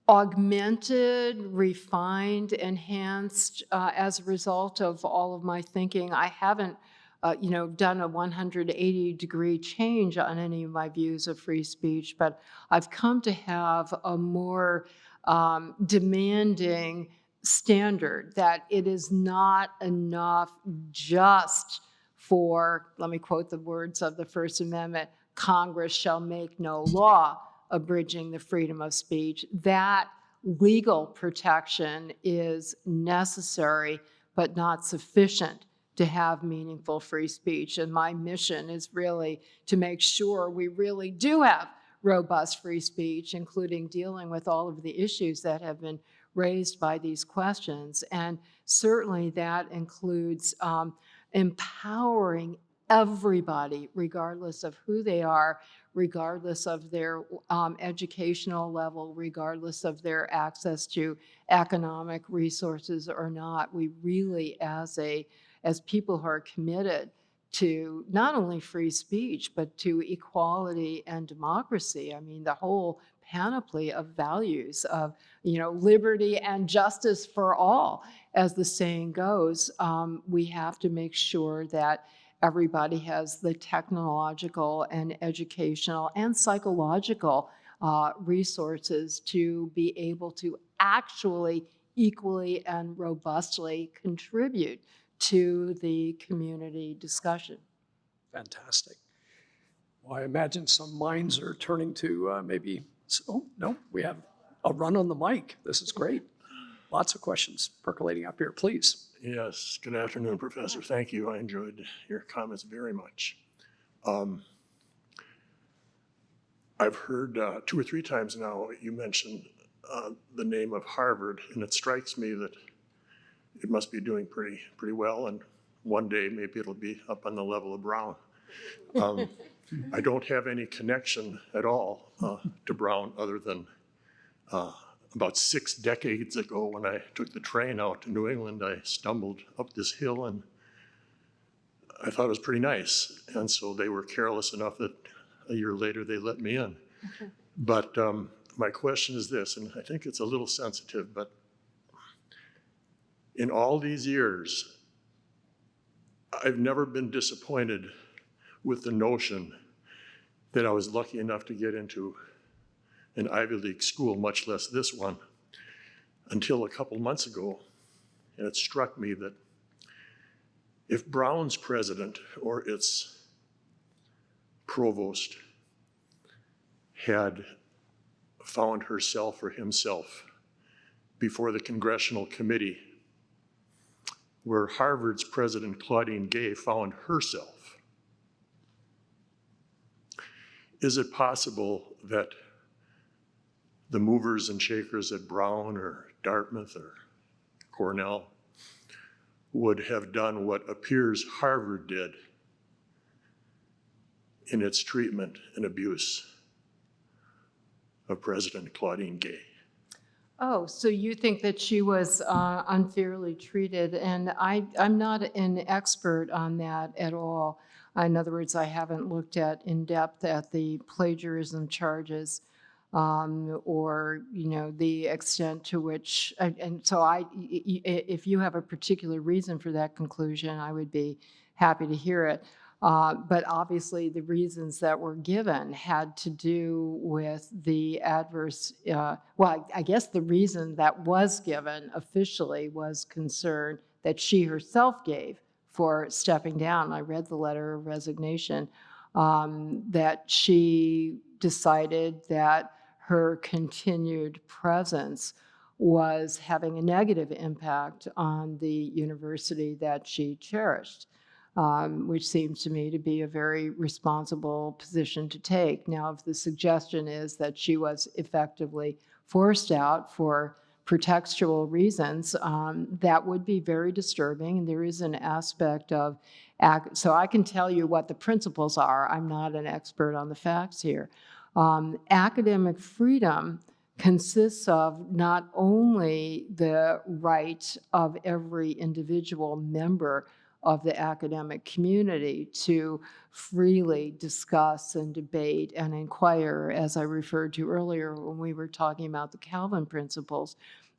augmented, refined, enhanced as a result of all of my thinking. I haven't done a 180-degree change on any of my views of free speech, but I've come to have a more demanding standard that it is not enough just for, let me quote the words of the First Amendment, Congress shall make no law abridging the freedom of speech. That legal protection is necessary, but not sufficient to have meaningful free speech. And my mission is really to make sure we really do have robust free speech, including dealing with all of the issues that have been raised by these questions. And certainly that includes empowering everybody, regardless of who they are, regardless of their educational level, regardless of their access to economic resources or not. We really, as people who are committed to not only free speech, but to equality and democracy. I mean, the whole panoply of values of, liberty and justice for all, as the saying goes. We have to make sure that everybody has the technological and educational and psychological resources to be able to actually equally and robustly contribute to the community discussion. Fantastic. Well, I imagine some minds are turning to maybe, oh, no, we have a run on the mic. This is great. Lots of questions percolating up here, please. Yes, good afternoon, Professor. Thank you. I enjoyed your comments very much. I've heard 2 or 3 times now you mentioned the name of Harvard, and it strikes me that it must be doing pretty well, and one day maybe it'll be up on the level of Brown. I don't have any connection at all to Brown other than about 6 decades ago when I took the train out to New England. I stumbled up this hill and I thought it was pretty nice. And so they were careless enough that a year later they let me in. But my question is this, and I think it's a little sensitive, but in all these years, I've never been disappointed with the notion that I was lucky enough to get into an Ivy League school, much less this one, until a couple months ago. And it struck me that if Brown's president or its provost had found herself or himself before the congressional committee where Harvard's president Claudine Gay found herself, is it possible that the movers and shakers at Brown or Dartmouth or Cornell would have done what appears Harvard did in its treatment and abuse of President Claudine Gay? Oh, so you think that she was unfairly treated, and I'm not an expert on that at all. In other words, I haven't looked at in depth at the plagiarism charges or the extent to which, and so if you have a particular reason for that conclusion, I would be happy to hear it. But obviously the reasons that were given had to do with the adverse, well, I guess the reason that was given officially was concern that she herself gave for stepping down. I read the letter of resignation, that she decided that her continued presence was having a negative impact on the university that she cherished. Which seems to me to be a very responsible position to take. Now, if the suggestion is that she was effectively forced out for pretextual reasons, that would be very disturbing. And there is an aspect of, so I can tell you what the principles are. I'm not an expert on the facts here. Academic freedom consists of not only the right of every individual member of the academic community to freely discuss and debate and inquire, as I referred to earlier when we were talking about the Calvin principles,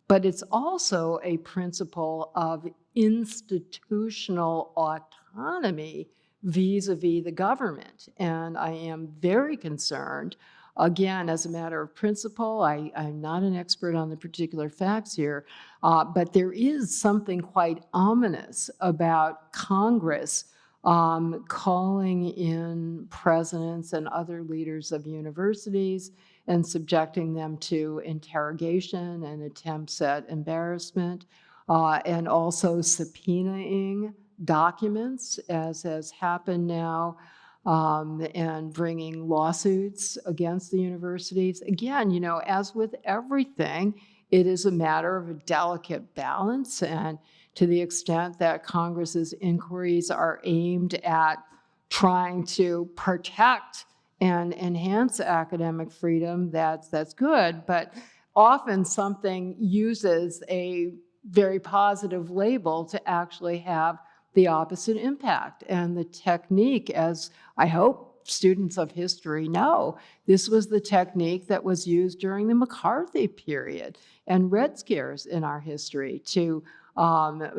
but it's also a principle of institutional autonomy vis-a-vis the government. And I am very concerned, again, as a matter of principle, I'm not an expert on the particular facts here, but there is something quite ominous about Congress calling in presidents and other leaders of universities and subjecting them to interrogation and attempts at embarrassment, and also subpoenaing documents, as has happened now, and bringing lawsuits against the universities. Again, as with everything, it is a matter of a delicate balance, and to the extent that Congress's inquiries are aimed at trying to protect and enhance academic freedom, that's good, but often something uses a very positive label to actually have the opposite impact. And the technique, as I hope students of history know, this was the technique that was used during the McCarthy period and Red Scares in our history to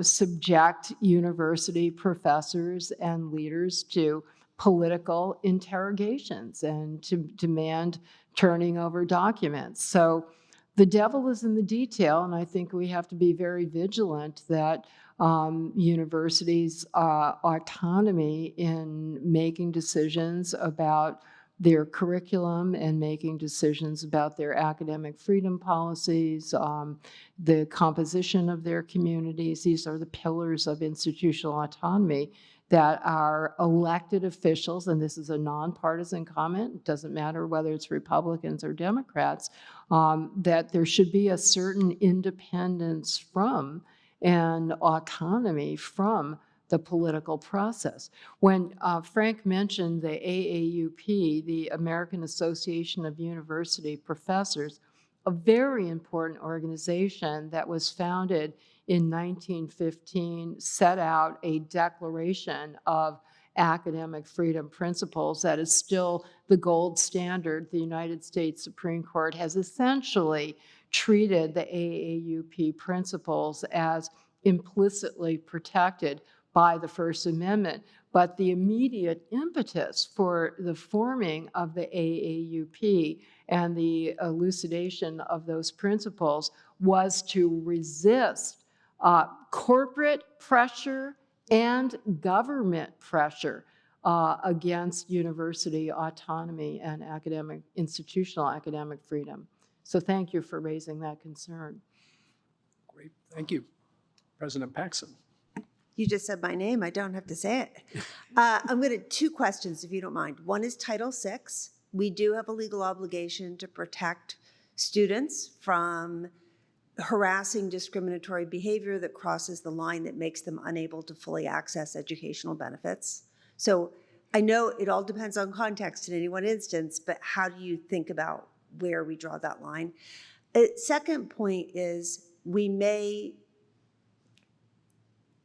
subject university professors and leaders to political interrogations and to demand turning over documents. So the devil is in the detail, and I think we have to be very vigilant that universities' autonomy in making decisions about their curriculum and making decisions about their academic freedom policies, the composition of their communities. These are the pillars of institutional autonomy that our elected officials, and this is a nonpartisan comment, it doesn't matter whether it's Republicans or Democrats, that there should be a certain independence from and autonomy from the political process. When Frank mentioned the AAUP, the American Association of University Professors, a very important organization that was founded in 1915, set out a declaration of academic freedom principles that is still the gold standard. The United States Supreme Court has essentially treated the AAUP principles as implicitly protected by the First Amendment. But the immediate impetus for the forming of the AAUP and the elucidation of those principles was to resist corporate pressure and government pressure against university autonomy and institutional academic freedom. So thank you for raising that concern. Great, thank you. President Paxson. You just said my name. I don't have to say it. I'm going to two questions, if you don't mind. One is Title VI. We do have a legal obligation to protect students from harassing, discriminatory behavior that crosses the line that makes them unable to fully access educational benefits. So I know it all depends on context in any one instance, but how do you think about where we draw that line? Second point is we may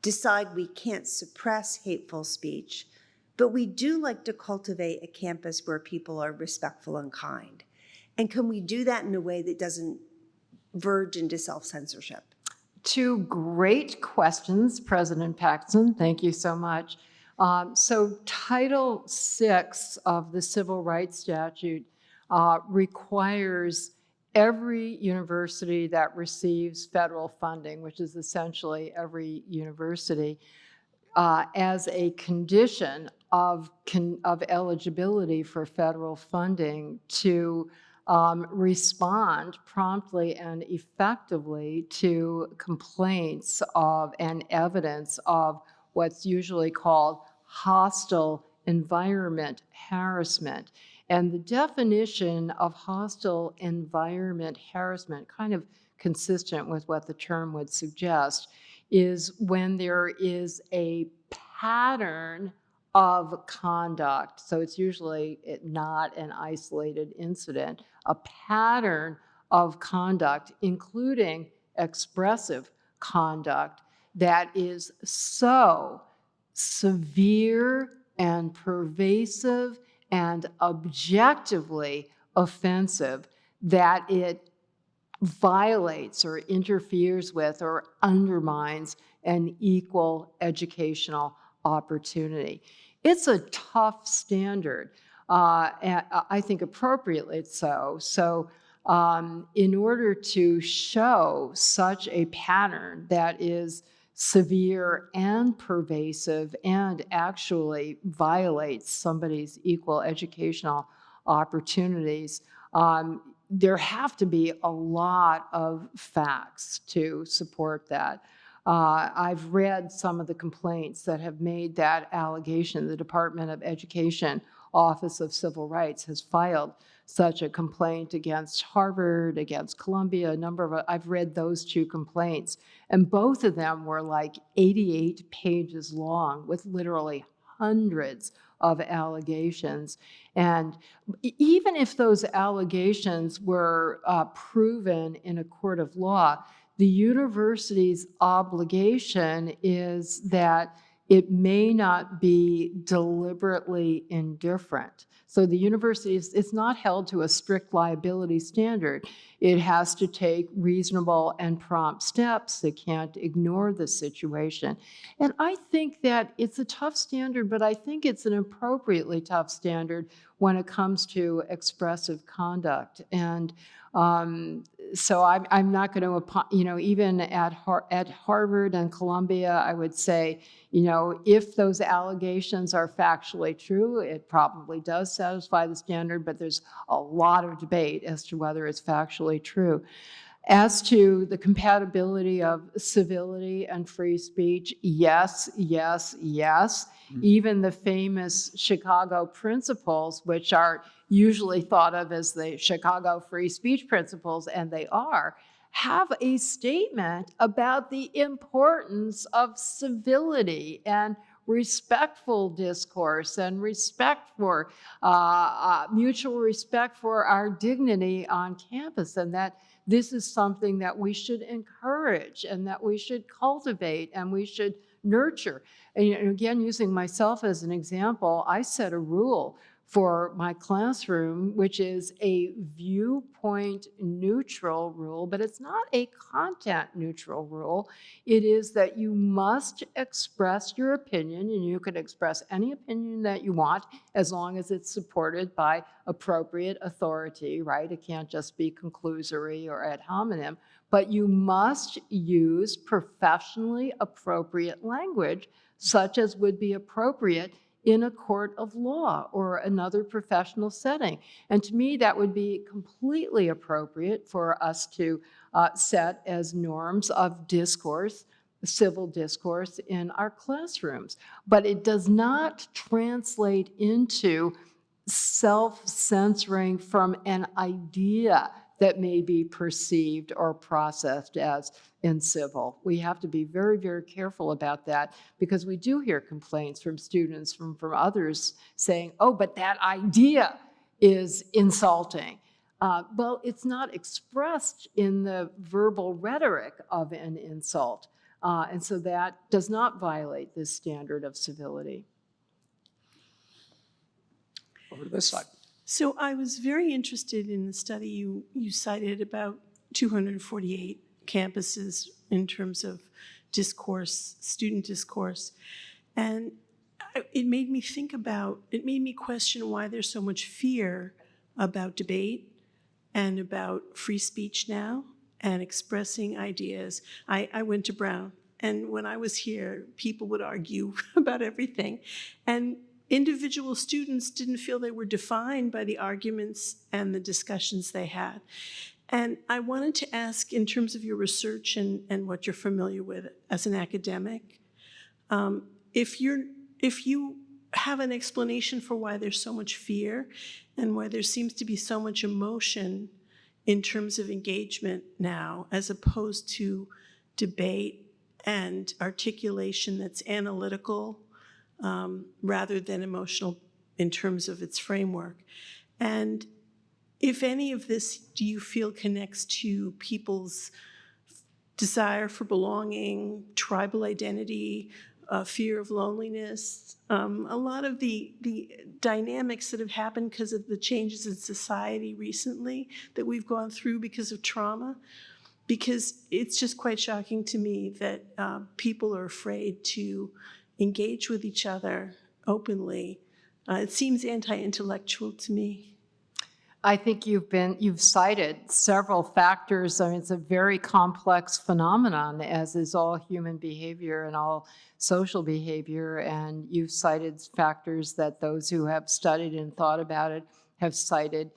decide we can't suppress hateful speech, but we do like to cultivate a campus where people are respectful and kind. And can we do that in a way that doesn't verge into self-censorship? Two great questions, President Paxson. Thank you so much. So Title VI of the Civil Rights Statute requires every university that receives federal funding, which is essentially every university, as a condition of eligibility for federal funding to respond promptly and effectively to complaints of and evidence of what's usually called hostile environment harassment. And the definition of hostile environment harassment, kind of consistent with what the term would suggest, is when there is a pattern of conduct. So it's usually not an isolated incident, a pattern of conduct, including expressive conduct, that is so severe and pervasive and objectively offensive that it violates or interferes with or undermines an equal educational opportunity. It's a tough standard, and I think appropriately so. So in order to show such a pattern that is severe and pervasive and actually violates somebody's equal educational opportunities, there have to be a lot of facts to support that. I've read some of the complaints that have made that allegation. The Department of Education Office of Civil Rights has filed such a complaint against Harvard, against Columbia, a number of, I've read those two complaints, and both of them were like 88 pages long with literally hundreds of allegations. And even if those allegations were proven in a court of law, the university's obligation is that it may not be deliberately indifferent. So the university it's not held to a strict liability standard. It has to take reasonable and prompt steps. It can't ignore the situation. And I think that it's a tough standard, but I think it's an appropriately tough standard when it comes to expressive conduct. And so I'm not going to, even at Harvard and Columbia, I would say, if those allegations are factually true, it probably does satisfy the standard, but there's a lot of debate as to whether it's factually true. As to the compatibility of civility and free speech, yes, yes, yes. Even the famous Chicago principles, which are usually thought of as the Chicago free speech principles, and they are, have a statement about the importance of civility and respectful discourse and respect for mutual respect for our dignity on campus, and that this is something that we should encourage and that we should cultivate and we should nurture. And again, using myself as an example, I set a rule for my classroom, which is a viewpoint neutral rule, but it's not a content neutral rule. It is that you must express your opinion, and you can express any opinion that you want as long as it's supported by appropriate authority, right? It can't just be conclusory or ad hominem, but you must use professionally appropriate language, such as would be appropriate in a court of law or another professional setting. And to me, that would be completely appropriate for us to set as norms of discourse, civil discourse in our classrooms. But it does not translate into self-censoring from an idea that may be perceived or processed as incivil. We have to be very, very careful about that, because we do hear complaints from students, from others saying, oh, but that idea is insulting. Well, it's not expressed in the verbal rhetoric of an insult. And so that does not violate this standard of civility. Over to this side. So I was very interested in the study you cited about 248 campuses in terms of discourse, student discourse. And it made me question why there's so much fear about debate and about free speech now and expressing ideas. I went to Brown, and when I was here, people would argue about everything. And individual students didn't feel they were defined by the arguments and the discussions they had. And I wanted to ask, in terms of your research and what you're familiar with as an academic, if you have an explanation for why there's so much fear and why there seems to be so much emotion in terms of engagement now, as opposed to debate and articulation that's analytical, rather than emotional in terms of its framework. And if any of this do you feel connects to people's desire for belonging, tribal identity, fear of loneliness, a lot of the dynamics that have happened because of the changes in society recently that we've gone through because of trauma? Because it's just quite shocking to me that people are afraid to engage with each other openly. It seems anti-intellectual to me. I think you've cited several factors. I mean, it's a very complex phenomenon, as is all human behavior and all social behavior. And you've cited factors that those who have studied and thought about it have cited.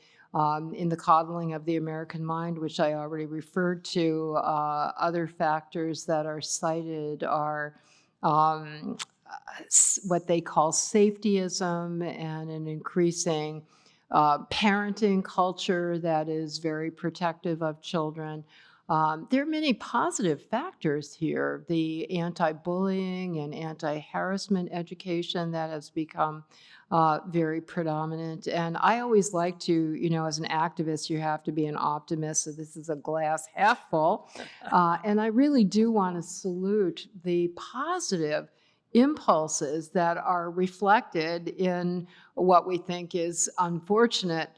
In the coddling of the American mind, which I already referred to, other factors that are cited are what they call safetyism and an increasing parenting culture that is very protective of children. There are many positive factors here. The anti-bullying and anti-harassment education that has become very predominant. And I always like to, as an activist, you have to be an optimist. So this is a glass half full. And I really do want to salute the positive impulses that are reflected in what we think is unfortunate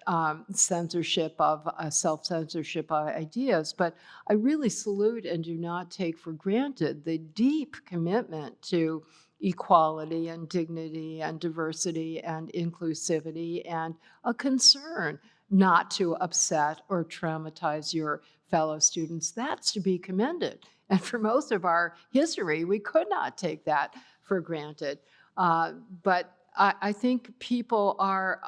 censorship of self-censorship of ideas. But I really salute and do not take for granted the deep commitment to equality and dignity and diversity and inclusivity and a concern not to upset or traumatize your fellow students. That's to be commended. And for most of our history, we could not take that for granted. But I think people are,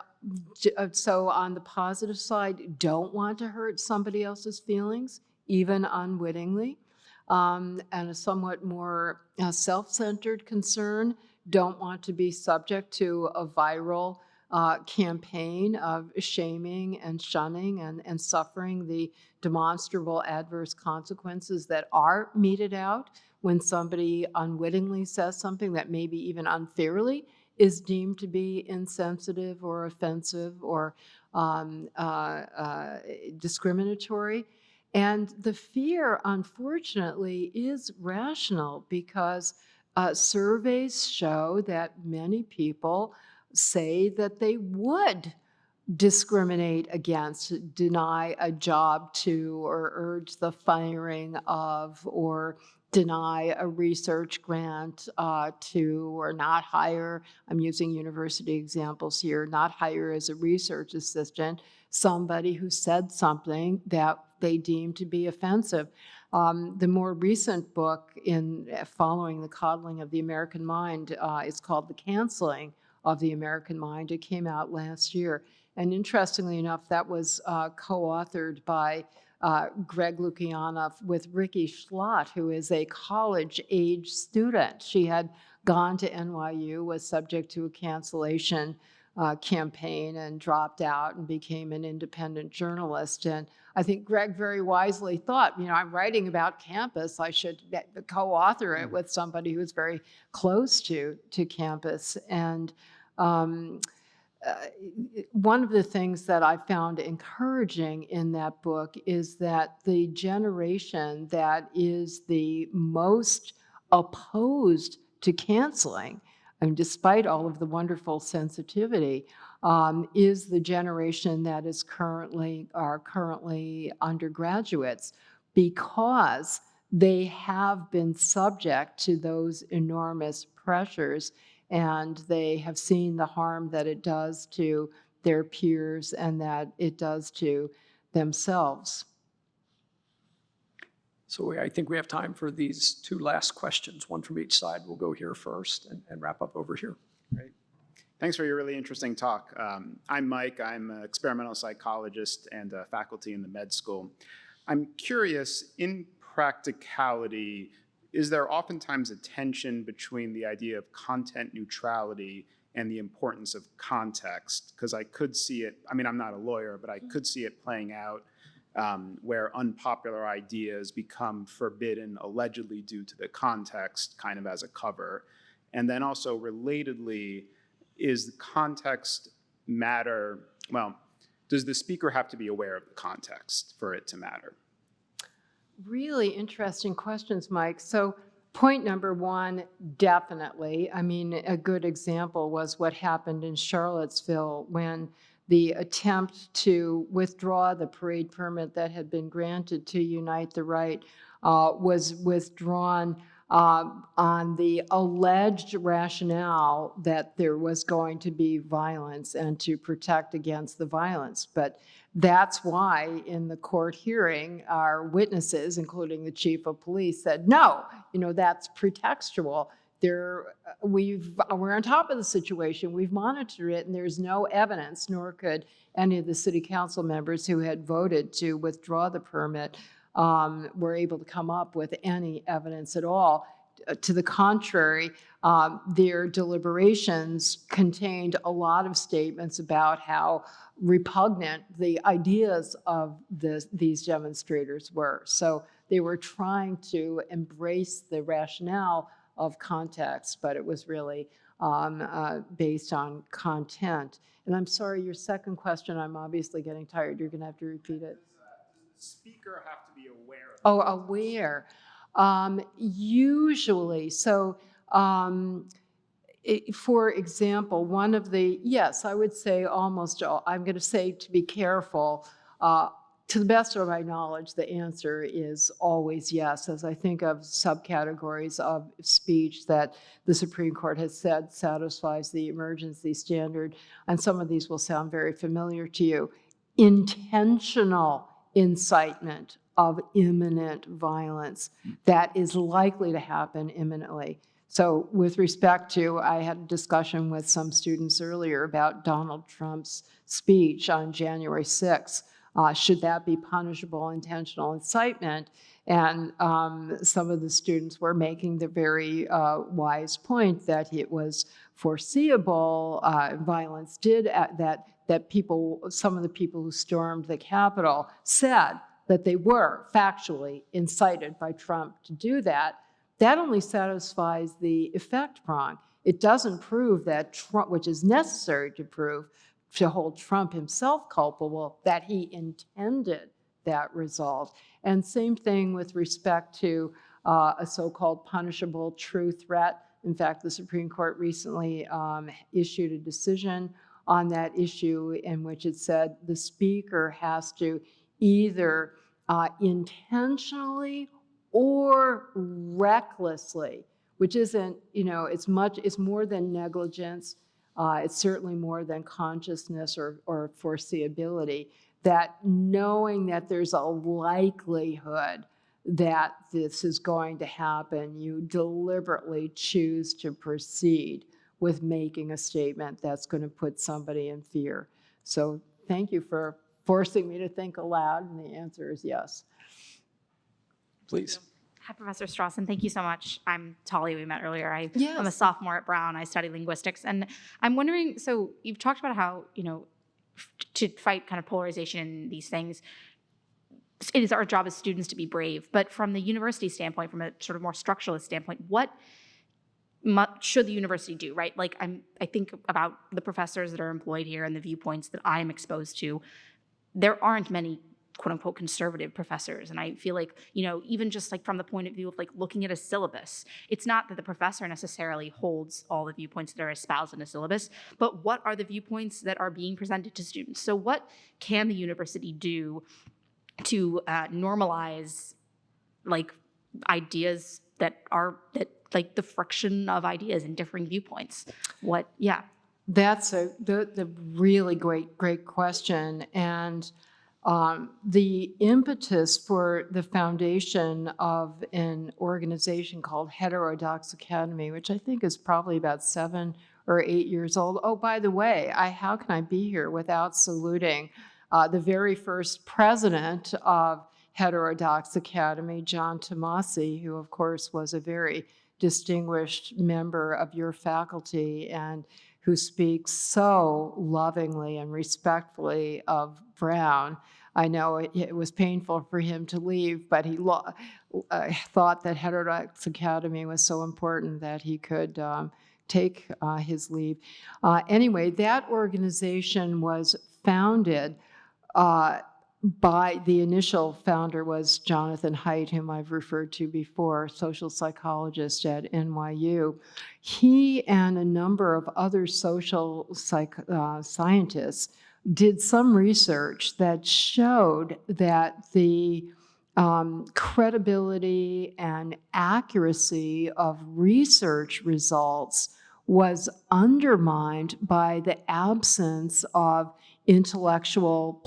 so on the positive side, don't want to hurt somebody else's feelings, even unwittingly. And a somewhat more self-centered concern, don't want to be subject to a viral campaign of shaming and shunning and suffering the demonstrable adverse consequences that are meted out when somebody unwittingly says something that maybe even unfairly is deemed to be insensitive or offensive or discriminatory. And the fear, unfortunately, is rational because surveys show that many people say that they would discriminate against, deny a job to, or urge the firing of, or deny a research grant to, or not hire, I'm using university examples here, not hire as a research assistant somebody who said something that they deem to be offensive. The more recent book in following the coddling of the American mind is called The Canceling of the American Mind. It came out last year. And interestingly enough, that was co-authored by Greg Lukianoff with Ricky Schlott, who is a college-age student. She had gone to NYU, was subject to a cancellation campaign and dropped out and became an independent journalist. And I think Greg very wisely thought, I'm writing about campus, I should co-author it with somebody who's very close to campus. And one of the things that I found encouraging in that book is that the generation that is the most opposed to canceling, and despite all of the wonderful sensitivity, is the generation that is currently undergraduates, because they have been subject to those enormous pressures and they have seen the harm that it does to their peers and that it does to themselves. So I think we have time for these two last questions, one from each side. We'll go here first and wrap up over here. Great. Thanks for your really interesting talk. I'm Mike. I'm an experimental psychologist and a faculty in the med school. I'm curious, in practicality, is there oftentimes a tension between the idea of content neutrality and the importance of context? Because I could see it, I'm not a lawyer, but I could see it playing out where unpopular ideas become forbidden allegedly due to the context, kind of as a cover. And then also relatedly, is the context matter, does the speaker have to be aware of the context for it to matter? Really interesting questions, Mike. So point number one, definitely. A good example was what happened in Charlottesville when the attempt to withdraw the parade permit that had been granted to Unite the Right was withdrawn on the alleged rationale that there was going to be violence and to protect against the violence. But that's why in the court hearing, our witnesses, including the chief of police, said, no, that's pretextual. We're on top of the situation, we've monitored it, and there's no evidence, nor could any of the city council members who had voted to withdraw the permit were able to come up with any evidence at all. To the contrary, their deliberations contained a lot of statements about how repugnant the ideas of these demonstrators were. So they were trying to embrace the rationale of context, but it was really based on content. And I'm sorry, your second question, I'm obviously getting tired. You're going to have to repeat it. Does the speaker have to be aware of it? Oh, aware. Usually, so For example, one of the, yes, I would say almost all, I'm going to say to be careful. To the best of my knowledge, the answer is always yes, as I think of subcategories of speech that the Supreme Court has said satisfies the emergency standard, and some of these will sound very familiar to you. Intentional incitement of imminent violence that is likely to happen imminently. So with respect to, I had a discussion with some students earlier about Donald Trump's speech on January 6th. Should that be punishable intentional incitement? And some of the students were making the very wise point that it was foreseeable. Violence did that people, some of the people who stormed the Capitol said that they were factually incited by Trump to do that. That only satisfies the effect prong. It doesn't prove that Trump, which is necessary to prove, to hold Trump himself culpable, that he intended that result. And same thing with respect to a so-called punishable true threat. In fact, the Supreme Court recently issued a decision on that issue in which it said the speaker has to either intentionally or recklessly, which isn't, it's more than negligence. It's certainly more than consciousness or foreseeability, that knowing that there's a likelihood that this is going to happen, you deliberately choose to proceed with making a statement that's going to put somebody in fear. So thank you for forcing me to think aloud, and the answer is yes. Please. Hi, Professor Strossen. Thank you so much. I'm Tali. We met earlier. I'm a Yes. sophomore at Brown. I study linguistics. And I'm wondering, so you've talked about how, to fight kind of polarization in these things, it is our job as students to be brave. But from the university standpoint, from a sort of more structuralist standpoint, what should the university do, right? Like I think about the professors that are employed here and the viewpoints that I'm exposed to. There aren't many quote unquote conservative professors. And I feel like, even just like from the point of view of like looking at a syllabus, it's not that the professor necessarily holds all the viewpoints that are espoused in a syllabus, but what are the viewpoints that are being presented to students? So what can the university do to normalize like ideas that like the friction of ideas and differing viewpoints? That's the really great question. And the impetus for the foundation of an organization called Heterodox Academy, which I think is probably about 7 or 8 years old. Oh, by the way, how can I be here without saluting the very first president of Heterodox Academy, John Tomasi, who of course was a very distinguished member of your faculty and who speaks so lovingly and respectfully of Brown. I know it was painful for him to leave, but he thought that Heterodox Academy was so important that he could take his leave. Anyway, that organization was founded by the initial founder was Jonathan Haidt, whom I've referred to before, social psychologist at NYU. He and a number of other social scientists did some research that showed that the credibility and accuracy of research results was undermined by the absence of intellectual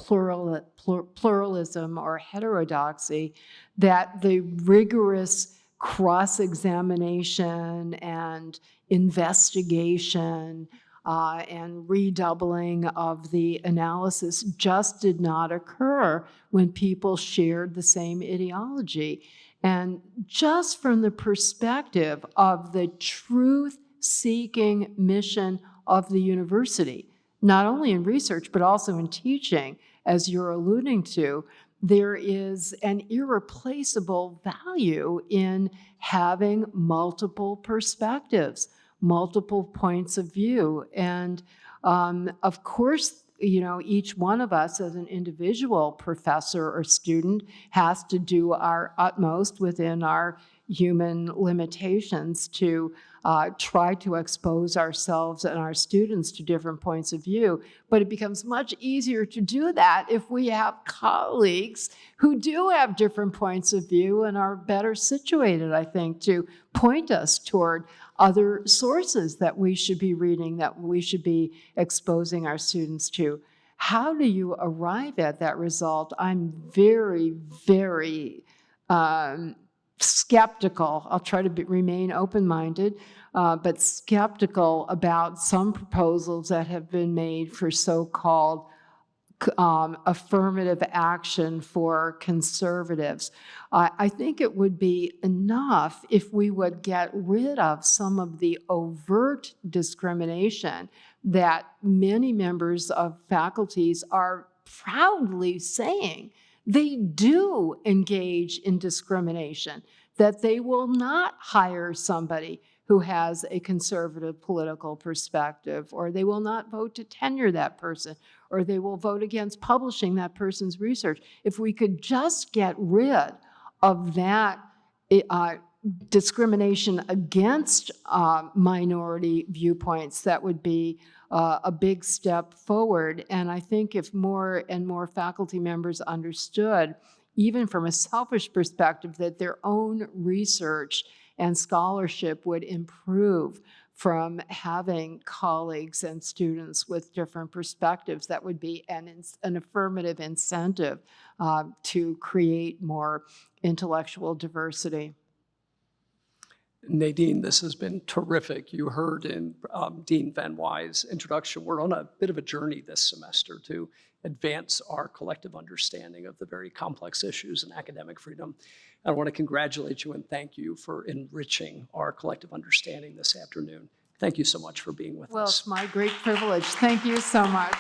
pluralism or heterodoxy, that the rigorous cross-examination and investigation and redoubling of the analysis just did not occur when people shared the same ideology. And just from the perspective of the truth-seeking mission of the university, not only in research, but also in teaching, as you're alluding to, there is an irreplaceable value in having multiple perspectives, multiple points of view. And of course, each one of us as an individual professor or student has to do our utmost within our human limitations to try to expose ourselves and our students to different points of view. But it becomes much easier to do that if we have colleagues who do have different points of view and are better situated, I think, to point us toward other sources that we should be reading, that we should be exposing our students to. How do you arrive at that result? I'm very, very skeptical. I'll try to remain open-minded, but skeptical about some proposals that have been made for so-called affirmative action for conservatives. I think it would be enough if we would get rid of some of the overt discrimination that many members of faculties are proudly saying they do engage in discrimination, that they will not hire somebody who has a conservative political perspective, or they will not vote to tenure that person, or they will vote against publishing that person's research. If we could just get rid of that discrimination against minority viewpoints, that would be a big step forward. And I think if more and more faculty members understood, even from a selfish perspective, that their own research and scholarship would improve from having colleagues and students with different perspectives, that would be an affirmative incentive to create more intellectual diversity. Nadine, this has been terrific. You heard in Dean Van Wy's introduction, we're on a bit of a journey this semester to advance our collective understanding of the very complex issues in academic freedom. I want to congratulate you and thank you for enriching our collective understanding this afternoon. Thank you so much for being with Well, us. it's my great privilege. Thank you so much.